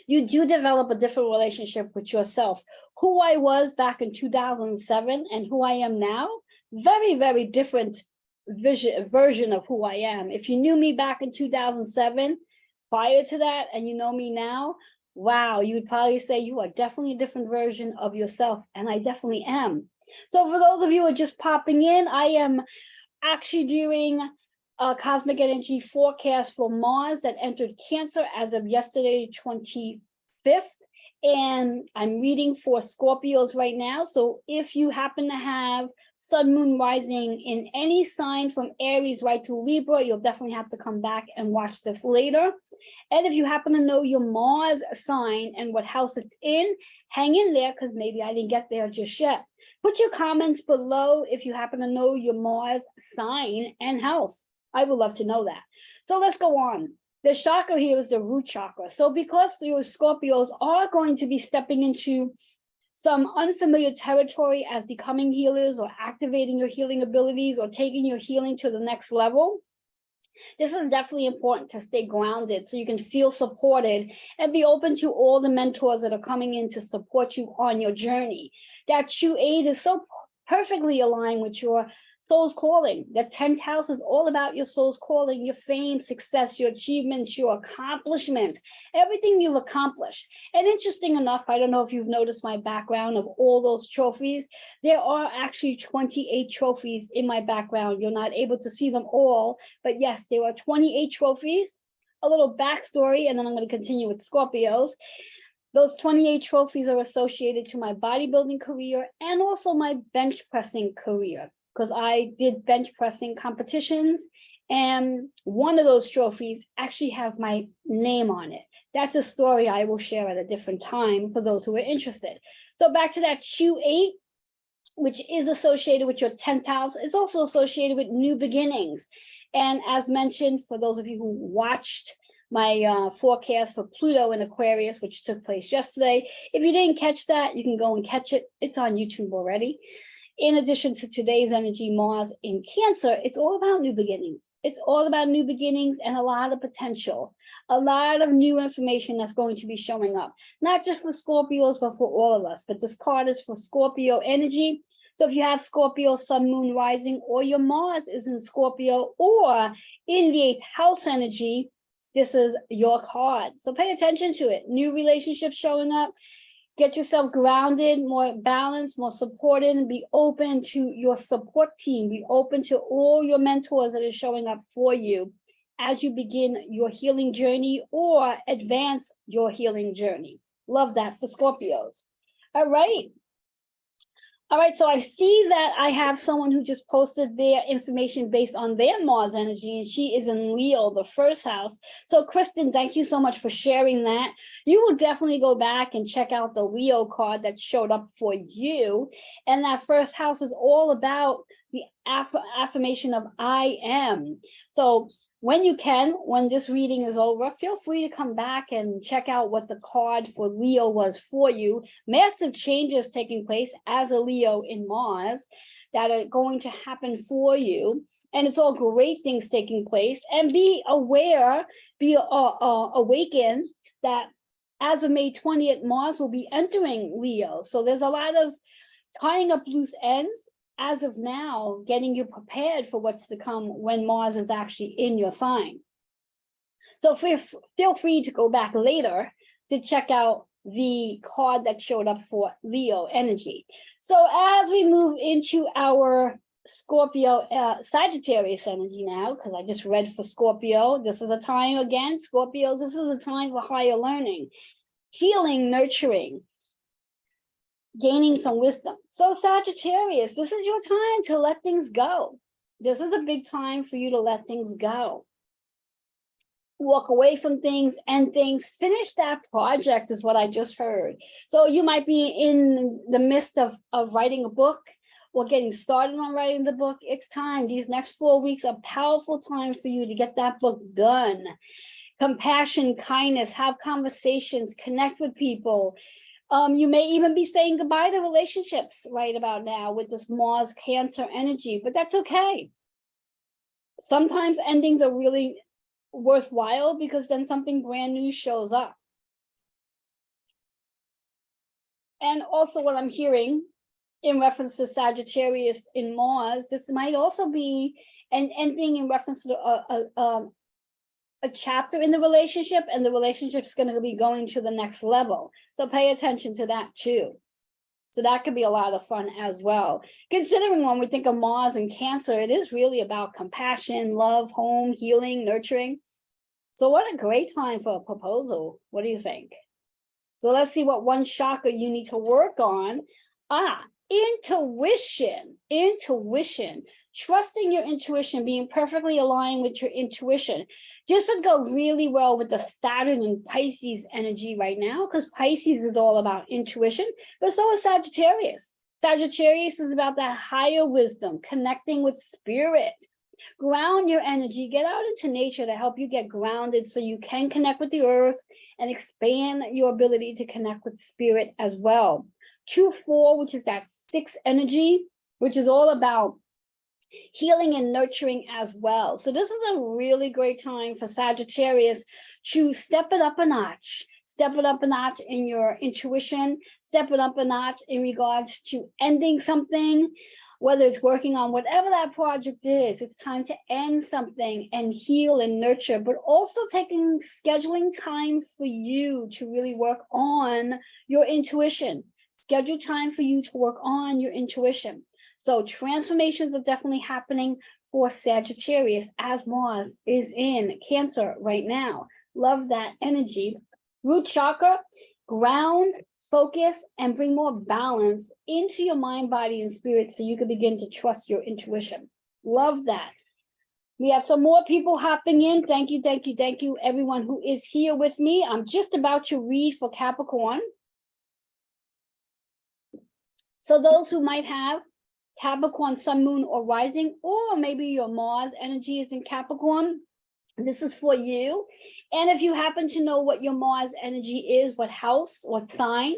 you do develop a different relationship with yourself. Who I was back in 2007 and who I am now, very, very different version of who I am. If you knew me back in 2007, prior to that, and you know me now, wow, you would probably say you are definitely a different version of yourself, and I definitely am. So for those of you who are just popping in, I am actually doing a cosmic energy forecast for Mars that entered Cancer as of yesterday, 25th. And I'm reading for Scorpios right now. So if you happen to have Sun, Moon, Rising in any sign from Aries right to Libra, you'll definitely have to come back and watch this later. And if you happen to know your Mars sign and what house it's in, hang in there, because maybe I didn't get there just yet. Put your comments below if you happen to know your Mars sign and house. I would love to know that. So let's go on. The chakra here is the root chakra. So because your Scorpios are going to be stepping into some unfamiliar territory as becoming healers or activating your healing abilities or taking your healing to the next level, this is definitely important to stay grounded so you can feel supported and be open to all the mentors that are coming in to support you on your journey. That Chu 8 is so perfectly aligned with your soul's calling. The 10th house is all about your soul's calling, your fame, success, your achievements, your accomplishments, everything you've accomplished. And interesting enough, I don't know if you've noticed my background of all those trophies. There are actually 28 trophies in my background. You're not able to see them all, but yes, there are 28 trophies. A little backstory, and then I'm going to continue with Scorpios. Those 28 trophies are associated to my bodybuilding career and also my bench pressing career, because I did bench pressing competitions, and one of those trophies actually have my name on it. That's a story I will share at a different time for those who are interested. So back to that Chu 8, which is associated with your 10th house, is also associated with new beginnings. And as mentioned, for those of you who watched my forecast for Pluto in Aquarius, which took place yesterday, if you didn't catch that, you can go and catch it. It's on YouTube already. In addition to today's energy, Mars in Cancer, it's all about new beginnings. It's all about new beginnings and a lot of potential, a lot of new information that's going to be showing up, not just for Scorpios, but for all of us. But this card is for Scorpio energy. So if you have Scorpio, Sun, Moon, Rising, or your Mars is in Scorpio or in the 8th house energy, this is your card. So pay attention to it. New relationships showing up. Get yourself grounded, more balanced, more supported, and be open to your support team. Be open to all your mentors that are showing up for you as you begin your healing journey or advance your healing journey. Love that for Scorpios. All right. All right, so I see that I have someone who just posted their information based on their Mars energy, and she is in Leo, the first house. So Kristen, thank you so much for sharing that. You will definitely go back and check out the Leo card that showed up for you. And that first house is all about the affirmation of I am. So when you can, when this reading is over, feel free to come back and check out what the card for Leo was for you. Massive changes taking place as a Leo in Mars that are going to happen for you. And it's all great things taking place. And be aware, be awakened that as of May 20th, Mars will be entering Leo. So there's a lot of tying up loose ends as of now, getting you prepared for what's to come when Mars is actually in your sign. So feel free to go back later to check out the card that showed up for Leo energy. So as we move into our Scorpio, Sagittarius energy now, because I just read for Scorpio, this is a time again, Scorpios, this is a time for higher learning, healing, nurturing, gaining some wisdom. So Sagittarius, this is your time to let things go. This is a big time for you to let things go. Walk away from things, end things, finish that project is what I just heard. So you might be in the midst of writing a book or getting started on writing the book. It's time. These next 4 weeks are powerful time for you to get that book done. Compassion, kindness, have conversations, connect with people. You may even be saying goodbye to relationships right about now with this Mars Cancer energy, but that's okay. Sometimes endings are really worthwhile because then something brand new shows up. And also what I'm hearing in reference to Sagittarius in Mars, this might also be an ending in reference to a chapter in the relationship, and the relationship is going to be going to the next level. So pay attention to that too. So that could be a lot of fun as well. Considering when we think of Mars and Cancer, it is really about compassion, love, home, healing, nurturing. So what a great time for a proposal. What do you think? So let's see what one chakra you need to work on. Intuition. Trusting your intuition, being perfectly aligned with your intuition. This would go really well with the Saturn and Pisces energy right now, because Pisces is all about intuition, but so is Sagittarius. Sagittarius is about that higher wisdom, connecting with spirit. Ground your energy, get out into nature to help you get grounded so you can connect with the earth and expand your ability to connect with spirit as well. 2-4, which is that 6 energy, which is all about healing and nurturing as well. So this is a really great time for Sagittarius to step it up a notch in your intuition, step it up a notch in regards to ending something, whether it's working on whatever that project is. It's time to end something and heal and nurture, but also scheduling time for you to really work on your intuition. Schedule time for you to work on your intuition. So transformations are definitely happening for Sagittarius as Mars is in Cancer right now. Love that energy. Root chakra, ground, focus, and bring more balance into your mind, body, and spirit so you can begin to trust your intuition. Love that. We have some more people hopping in. Thank you, everyone who is here with me. I'm just about to read for Capricorn. So those who might have Capricorn, Sun, Moon, or Rising, or maybe your Mars energy is in Capricorn, this is for you. And if you happen to know what your Mars energy is, what house, what sign,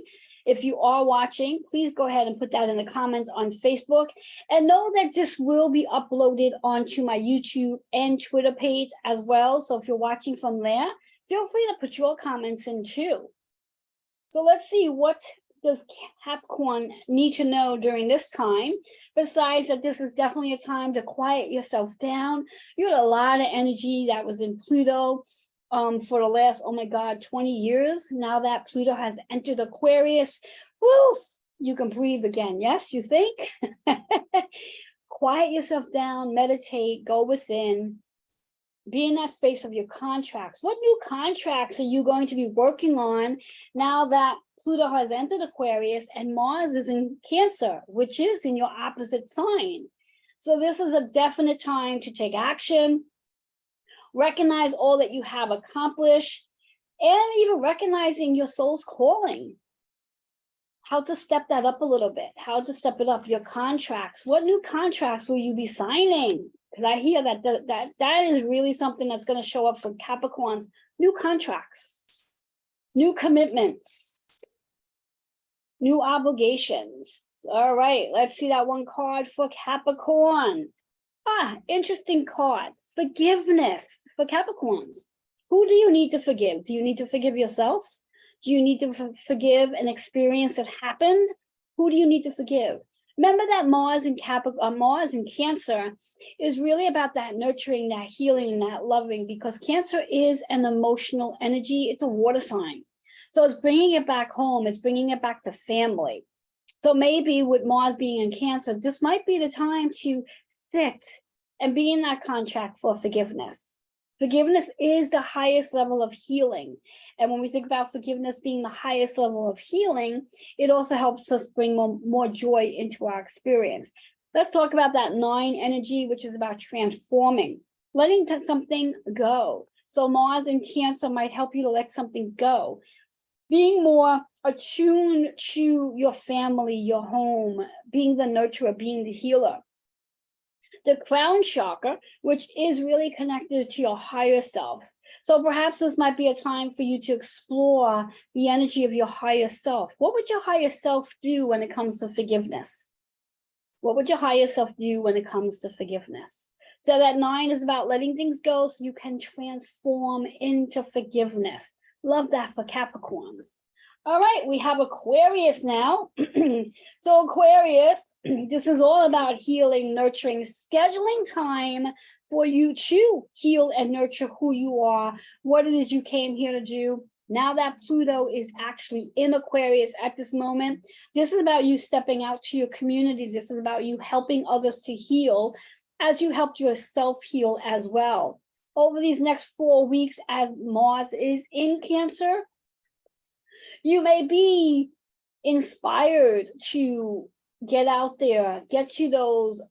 if you are watching, please go ahead and put that in the comments on Facebook. And know that this will be uploaded onto my YouTube and Twitter page as well. So if you're watching from there, feel free to put your comments in too. So let's see, what does Capricorn need to know during this time? Besides that, this is definitely a time to quiet yourself down. You had a lot of energy that was in Pluto for the last, 20 years. Now that Pluto has entered Aquarius, woo, you can breathe again. Yes, you think? Quiet yourself down, meditate, go within, Be in that space of your contracts. What new contracts are you going to be working on now that Pluto has entered Aquarius and Mars is in Cancer, which is in your opposite sign? So this is a definite time to take action, recognize all that you have accomplished, and even recognizing your soul's calling. How to step that up a little bit, how to step it up, your contracts. What new contracts will you be signing? Because I hear that is really something that's going to show up for Capricorns. New contracts, new commitments, new obligations. All right, let's see that one card for Capricorn. Interesting card. Forgiveness for Capricorns. Who do you need to forgive? Do you need to forgive yourself? Do you need to forgive an experience that happened? Who do you need to forgive? Remember that Mars in Cancer is really about that nurturing, that healing, that loving, because Cancer is an emotional energy. It's a water sign. So it's bringing it back home. It's bringing it back to family. So maybe with Mars being in Cancer, this might be the time to sit and be in that contract for forgiveness. Forgiveness is the highest level of healing. And when we think about forgiveness being the highest level of healing, it also helps us bring more joy into our experience. Let's talk about that 9 energy, which is about transforming, letting something go. So Mars in Cancer might help you to let something go. Being more attuned to your family, your home, being the nurturer, being the healer. The crown chakra, which is really connected to your higher self. So perhaps this might be a time for you to explore the energy of your higher self. What would your higher self do when it comes to forgiveness? What would your higher self do when it comes to forgiveness? So that 9 is about letting things go so you can transform into forgiveness. Love that for Capricorns. All right, we have Aquarius now. So Aquarius, this is all about healing, nurturing, scheduling time for you to heal and nurture who you are, what it is you came here to do. Now that Pluto is actually in Aquarius at this moment, this is about you stepping out to your community. This is about you helping others to heal as you helped yourself heal as well. Over these next 4 weeks, as Mars is in Cancer, you may be inspired to get out there, get to those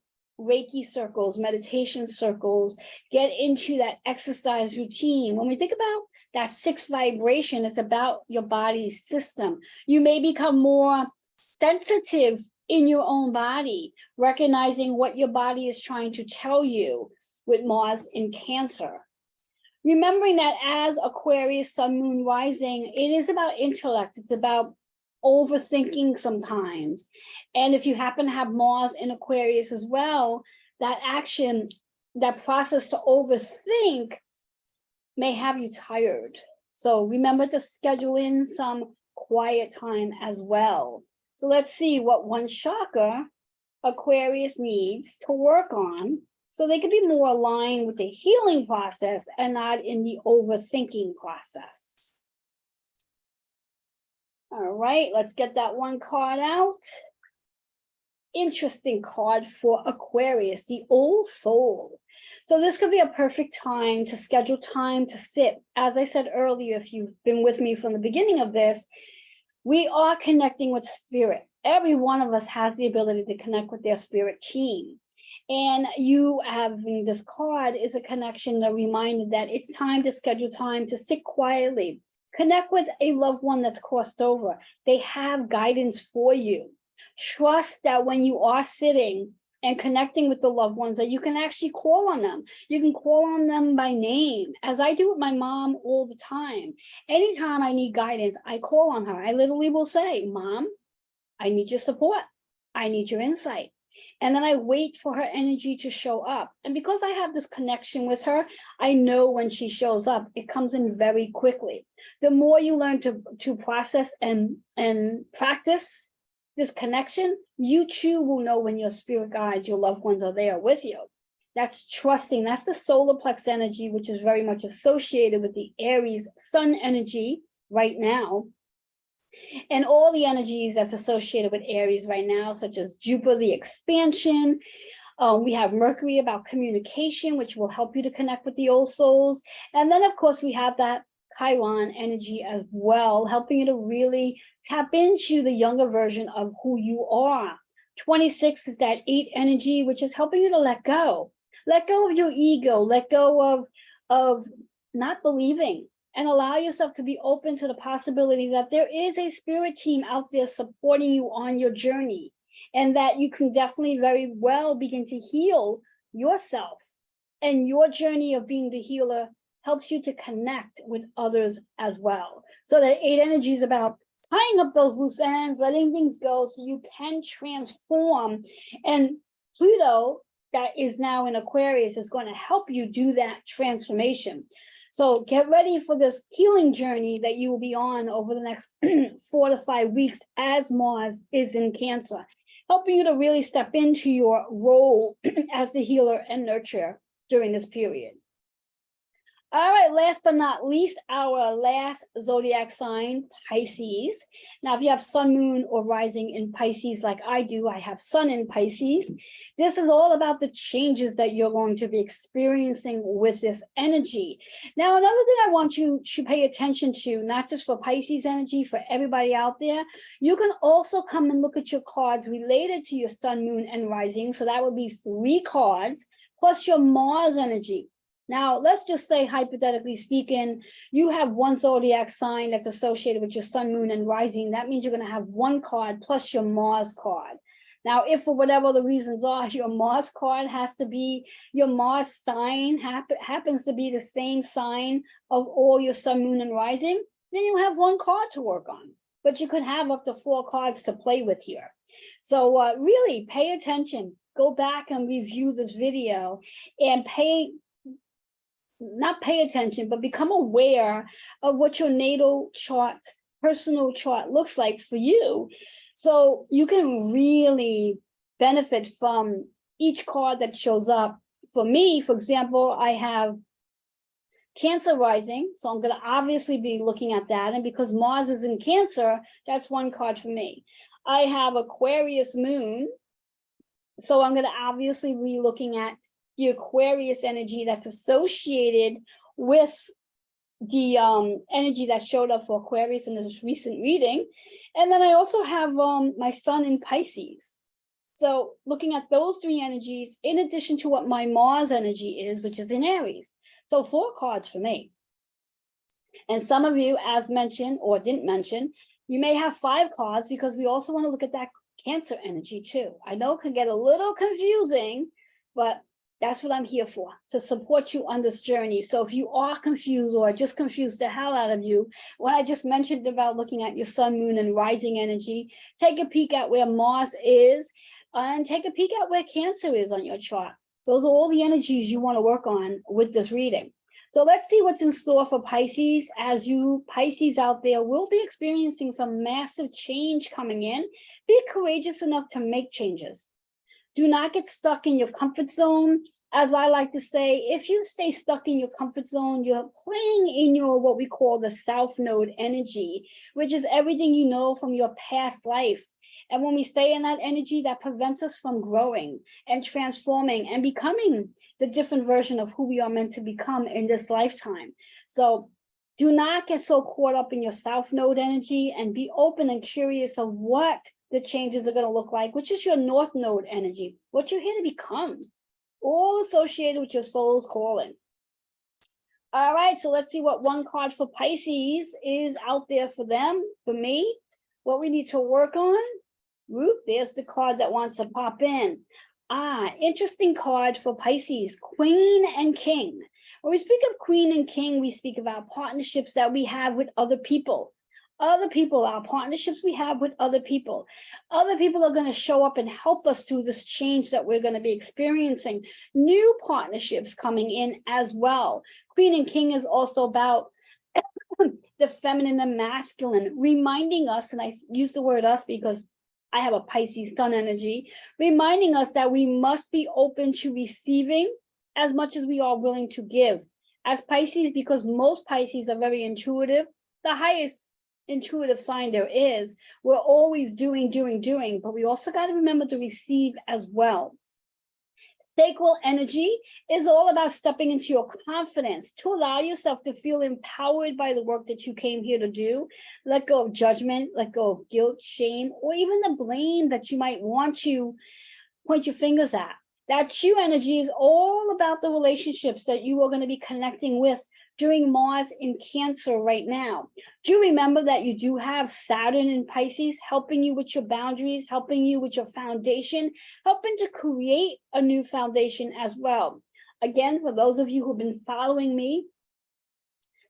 Reiki circles, meditation circles, get into that exercise routine. When we think about that 6 vibration, it's about your body's system. You may become more sensitive in your own body, recognizing what your body is trying to tell you with Mars in Cancer. Remembering that as Aquarius, Sun, Moon, Rising, it is about intellect. It's about overthinking sometimes. And if you happen to have Mars in Aquarius as well, that action, that process to overthink may have you tired. So remember to schedule in some quiet time as well. So let's see what one chakra Aquarius needs to work on, so they could be more aligned with the healing process and not in the overthinking process. All right, let's get that one card out. Interesting card for Aquarius, the Old Soul. So this could be a perfect time to schedule time to sit. As I said earlier, if you've been with me from the beginning of this, we are connecting with spirit. Every one of us has the ability to connect with their spirit team. And you having this card is a connection, a reminder that it's time to schedule time to sit quietly, connect with a loved one that's crossed over. They have guidance for you. Trust that when you are sitting and connecting with the loved ones, that you can actually call on them. You can call on them by name, as I do with my mom all the time. Anytime I need guidance, I call on her. I literally will say, Mom, I need your support. I need your insight. And then I wait for her energy to show up. And because I have this connection with her, I know when she shows up, it comes in very quickly. The more you learn to process and practice this connection, you too will know when your spirit guides, your loved ones are there with you. That's trusting. That's the solar plex energy, which is very much associated with the Aries sun energy right now. And all the energies that's associated with Aries right now, such as Jupiter, the expansion, We have Mercury about communication, which will help you to connect with the old souls. And then, of course, we have that Chiron energy as well, helping you to really tap into the younger version of who you are. 26 is that 8 energy, which is helping you to let go. Let go of your ego, let go of not believing, and allow yourself to be open to the possibility that there is a spirit team out there supporting you on your journey, and that you can definitely very well begin to heal yourself. And your journey of being the healer helps you to connect with others as well. So that 8 energy is about tying up those loose ends, letting things go so you can transform. And Pluto, that is now in Aquarius, is going to help you do that transformation. So get ready for this healing journey that you will be on over the next 4 to 5 weeks as Mars is in Cancer, helping you to really step into your role as the healer and nurturer during this period. All right, last but not least, our last zodiac sign, Pisces. Now, if you have sun, moon, or rising in Pisces like I do, I have sun in Pisces. This is all about the changes that you're going to be experiencing with this energy. Now, another thing I want you to pay attention to, not just for Pisces energy, for everybody out there, you can also come and look at your cards related to your sun, moon, and rising. So that would be 3 cards, plus your Mars energy. Now, let's just say, hypothetically speaking, you have one zodiac sign that's associated with your sun, moon, and rising. That means you're going to have 1 card plus your Mars card. Now, if for whatever the reasons are, your Mars card has to be, your Mars sign happens to be the same sign of all your sun, moon, and rising, then you have 1 card to work on. But you could have up to 4 cards to play with here. So really pay attention. Go back and review this video and not pay attention, but become aware of what your natal chart, personal chart looks like for you. So you can really benefit from each card that shows up. For me, for example, I have Cancer rising, so I'm going to obviously be looking at that. And because Mars is in Cancer, that's 1 card for me. I have Aquarius moon, so I'm going to obviously be looking at the Aquarius energy that's associated with the energy that showed up for Aquarius in this recent reading. And then I also have my sun in Pisces. So looking at those 3 energies, in addition to what my Mars energy is, which is in Aries. So 4 cards for me. And some of you, as mentioned or didn't mention, you may have 5 cards, because we also want to look at that Cancer energy too. I know it can get a little confusing, but that's what I'm here for, to support you on this journey. So if you are confused or just confused the hell out of you, when I just mentioned about looking at your sun, moon, and rising energy, take a peek at where Mars is and take a peek at where Cancer is on your chart. Those are all the energies you want to work on with this reading. So let's see what's in store for Pisces. As you Pisces out there will be experiencing some massive change coming in. Be courageous enough to make changes. Do not get stuck in your comfort zone. As I like to say, if you stay stuck in your comfort zone, you're playing in your what we call the South Node energy, which is everything you know from your past life. And when we stay in that energy, that prevents us from growing and transforming and becoming the different version of who we are meant to become in this lifetime. So do not get so caught up in your South Node energy, and be open and curious of what the changes are going to look like, which is your North Node energy, what you're here to become, all associated with your soul's calling. All right, so let's see what 1 card for Pisces is out there for them, for me, what we need to work on. Whoop, there's the card that wants to pop in. Interesting card for Pisces, Queen and King. When we speak of Queen and King, we speak about partnerships that we have with other people. Our partnerships we have with other people. Other people are going to show up and help us through this change that we're going to be experiencing. New partnerships coming in as well. Queen and King is also about the feminine and masculine, reminding us, and I use the word us because I have a Pisces sun energy, reminding us that we must be open to receiving as much as we are willing to give. As Pisces, because most Pisces are very intuitive, the highest intuitive sign there is, we're always doing, but we also got to remember to receive as well. Sacral energy is all about stepping into your confidence to allow yourself to feel empowered by the work that you came here to do. Let go of judgment, let go of guilt, shame, or even the blame that you might want to point your fingers at. That Chu energy is all about the relationships that you are going to be connecting with during Mars in Cancer right now. Do remember that you do have Saturn in Pisces helping you with your boundaries, helping you with your foundation, helping to create a new foundation as well. Again, for those of you who've been following me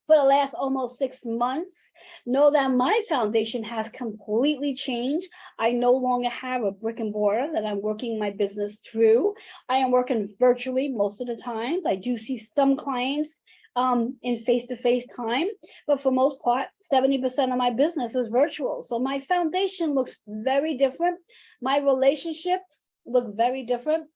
for the last almost 6 months, know that my foundation has completely changed. I no longer have a brick and mortar that I'm working my business through. I am working virtually most of the times. I do see some clients in face-to-face time, but for most part, 70% of my business is virtual. So my foundation looks very different. My relationships look very different.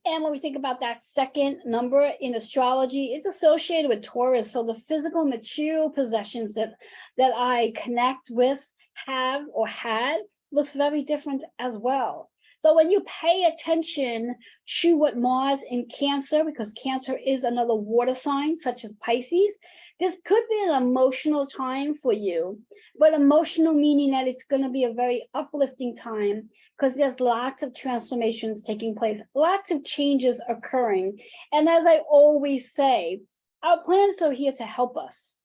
And when we think about that second number in astrology, it's associated with Taurus. So the physical material possessions that I connect with, have, or had looks very different as well. So when you pay attention to what Mars in Cancer, because Cancer is another water sign, such as Pisces, this could be an emotional time for you, but emotional meaning that it's going to be a very uplifting time because there's lots of transformations taking place, lots of changes occurring. And as I always say, our planets are here to help us.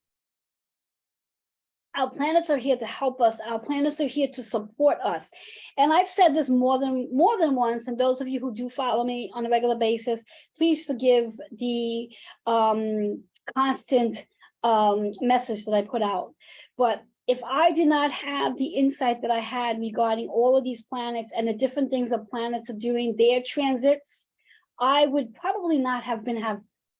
Our planets are here to help us. Our planets are here to support us. And I've said this more than once, and those of you who do follow me on a regular basis, please forgive the constant message that I put out. But if I did not have the insight that I had regarding all of these planets and the different things that planets are doing, their transits, I would probably not have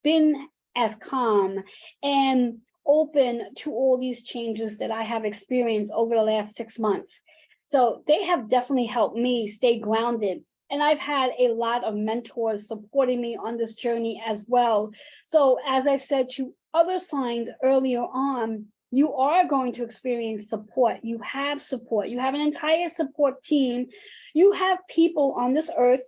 been as calm and open to all these changes that I have experienced over the last 6 months. So they have definitely helped me stay grounded. And I've had a lot of mentors supporting me on this journey as well. So as I said to other signs earlier on, you are going to experience support. You have support. You have an entire support team. You have people on this earth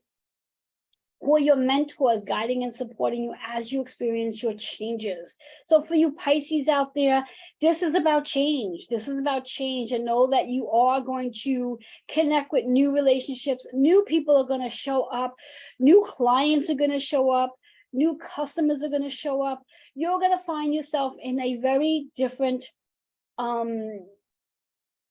who are your mentors guiding and supporting you as you experience your changes. So for you Pisces out there, this is about change. This is about change, and know that you are going to connect with new relationships. New people are going to show up. New clients are going to show up. New customers are going to show up. You're going to find yourself in a very different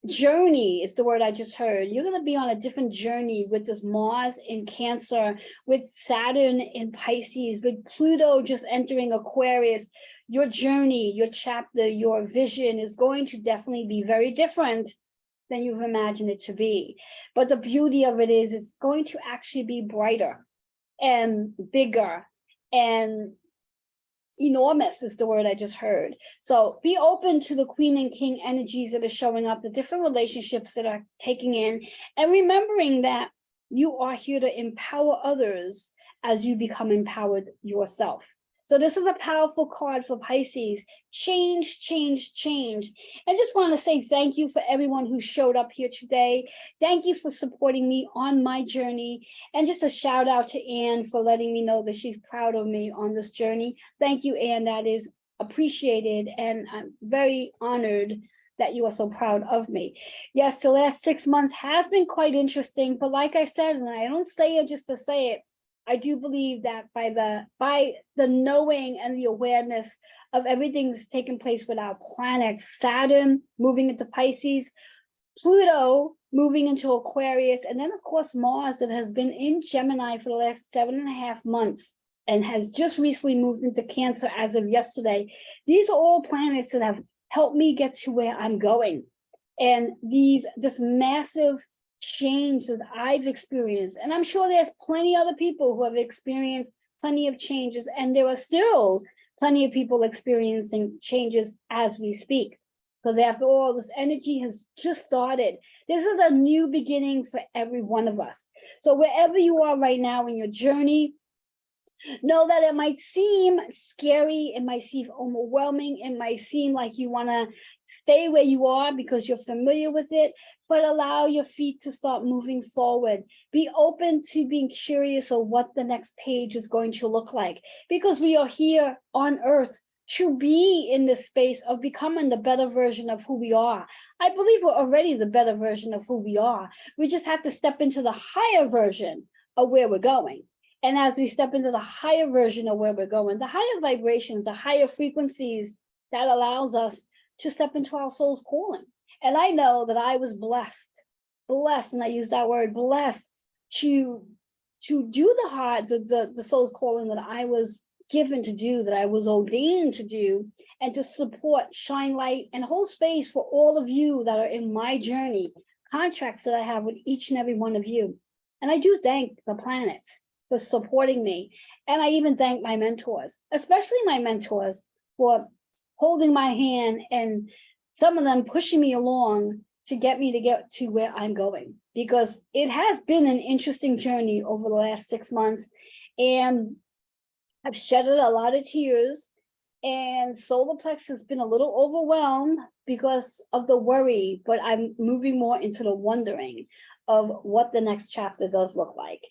journey is the word I just heard. You're going to be on a different journey with this Mars in Cancer, with Saturn in Pisces, with Pluto just entering Aquarius. Your journey, your chapter, your vision is going to definitely be very different than you've imagined it to be. But the beauty of it is it's going to actually be brighter and bigger and enormous is the word I just heard. So be open to the Queen and King energies that are showing up, the different relationships that are taking in, and remembering that you are here to empower others as you become empowered yourself. So this is a powerful card for Pisces. Change, change, change. And just want to say thank you for everyone who showed up here today. Thank you for supporting me on my journey. And just a shout out to Anne for letting me know that she's proud of me on this journey. Thank you, Anne. That is appreciated. And I'm very honored that you are so proud of me. Yes, the last 6 months has been quite interesting. But like I said, and I don't say it just to say it, I do believe that by the knowing and the awareness of everything that's taking place with our planets, Saturn moving into Pisces, Pluto moving into Aquarius, and then of course Mars that has been in Gemini for the last 7.5 months and has just recently moved into Cancer as of yesterday. These are all planets that have helped me get to where I'm going. And this massive change that I've experienced, and I'm sure there's plenty other people who have experienced plenty of changes, and there are still plenty of people experiencing changes as we speak, because after all, this energy has just started. This is a new beginning for every one of us. So wherever you are right now in your journey, Know that it might seem scary, it might seem overwhelming, it might seem like you want to stay where you are because you're familiar with it, but allow your feet to start moving forward. Be open to being curious of what the next page is going to look like, because we are here on earth to be in this space of becoming the better version of who we are. I believe we're already the better version of who we are. We just have to step into the higher version of where we're going. And as we step into the higher version of where we're going, the higher vibrations, the higher frequencies, that allows us to step into our soul's calling. And I know that I was blessed, and I use that word blessed, to do the soul's calling that I was given to do, that I was ordained to do, and to support, shine light, and hold space for all of you that are in my journey, contracts that I have with each and every one of you. And I do thank the planets for supporting me. And I even thank my mentors, especially my mentors, for holding my hand and some of them pushing me along to get to where I'm going, because it has been an interesting journey over the last 6 months. And I've shedded a lot of tears, and solar plexus has been a little overwhelmed because of the worry, but I'm moving more into the wondering of what the next chapter does look like.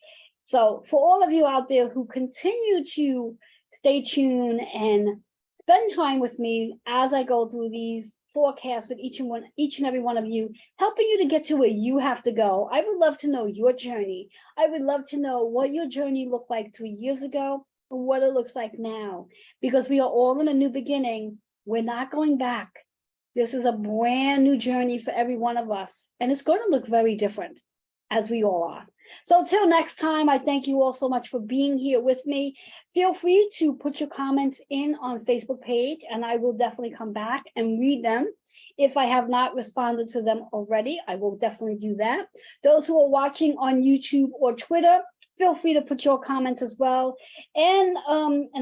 So for all of you out there who continue to stay tuned and spend time with me as I go through these forecasts with each and every one of you, helping you to get to where you have to go. I would love to know your journey. I would love to know what your journey looked like 3 years ago and what it looks like now, because we are all in a new beginning. We're not going back. This is a brand new journey for every one of us, and it's going to look very different, as we all are. So till next time, I thank you all so much for being here with me. Feel free to put your comments in on Facebook page, and I will definitely come back and read them. If I have not responded to them already, I will definitely do that. Those who are watching on YouTube or Twitter, feel free to put your comments as well. And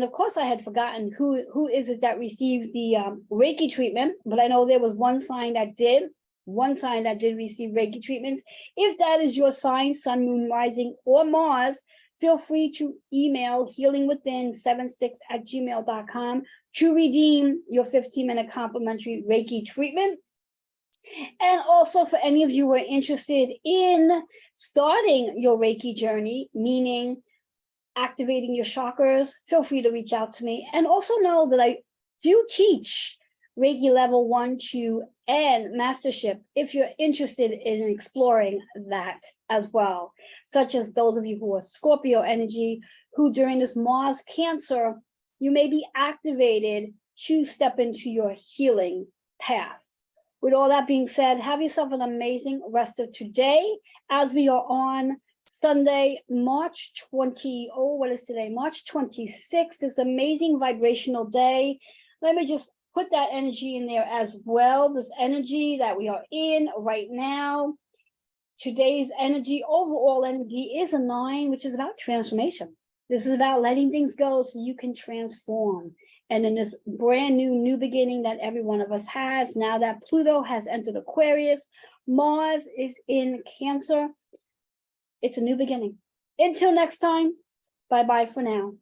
of course, I had forgotten who is it that received the Reiki treatment, but I know there was one sign that did receive Reiki treatments. If that is your sign, Sun, Moon, Rising, or Mars, feel free to email healingwithin76@gmail.com to redeem your 15-minute complimentary Reiki treatment. And also for any of you who are interested in starting your Reiki journey, meaning activating your chakras, feel free to reach out to me. And also know that I do teach Reiki level 1, 2, and mastership if you're interested in exploring that as well, such as those of you who are Scorpio energy, who during this Mars Cancer, you may be activated to step into your healing path. With all that being said, have yourself an amazing rest of today as we are on Sunday, March 26th, this amazing vibrational day. Let me just put that energy in there as well. This energy that we are in right now. Today's energy, overall energy, is a 9, which is about transformation. This is about letting things go so you can transform. And in this brand new beginning that every one of us has, now that Pluto has entered Aquarius, Mars is in Cancer, it's a new beginning. Until next time, bye-bye for now.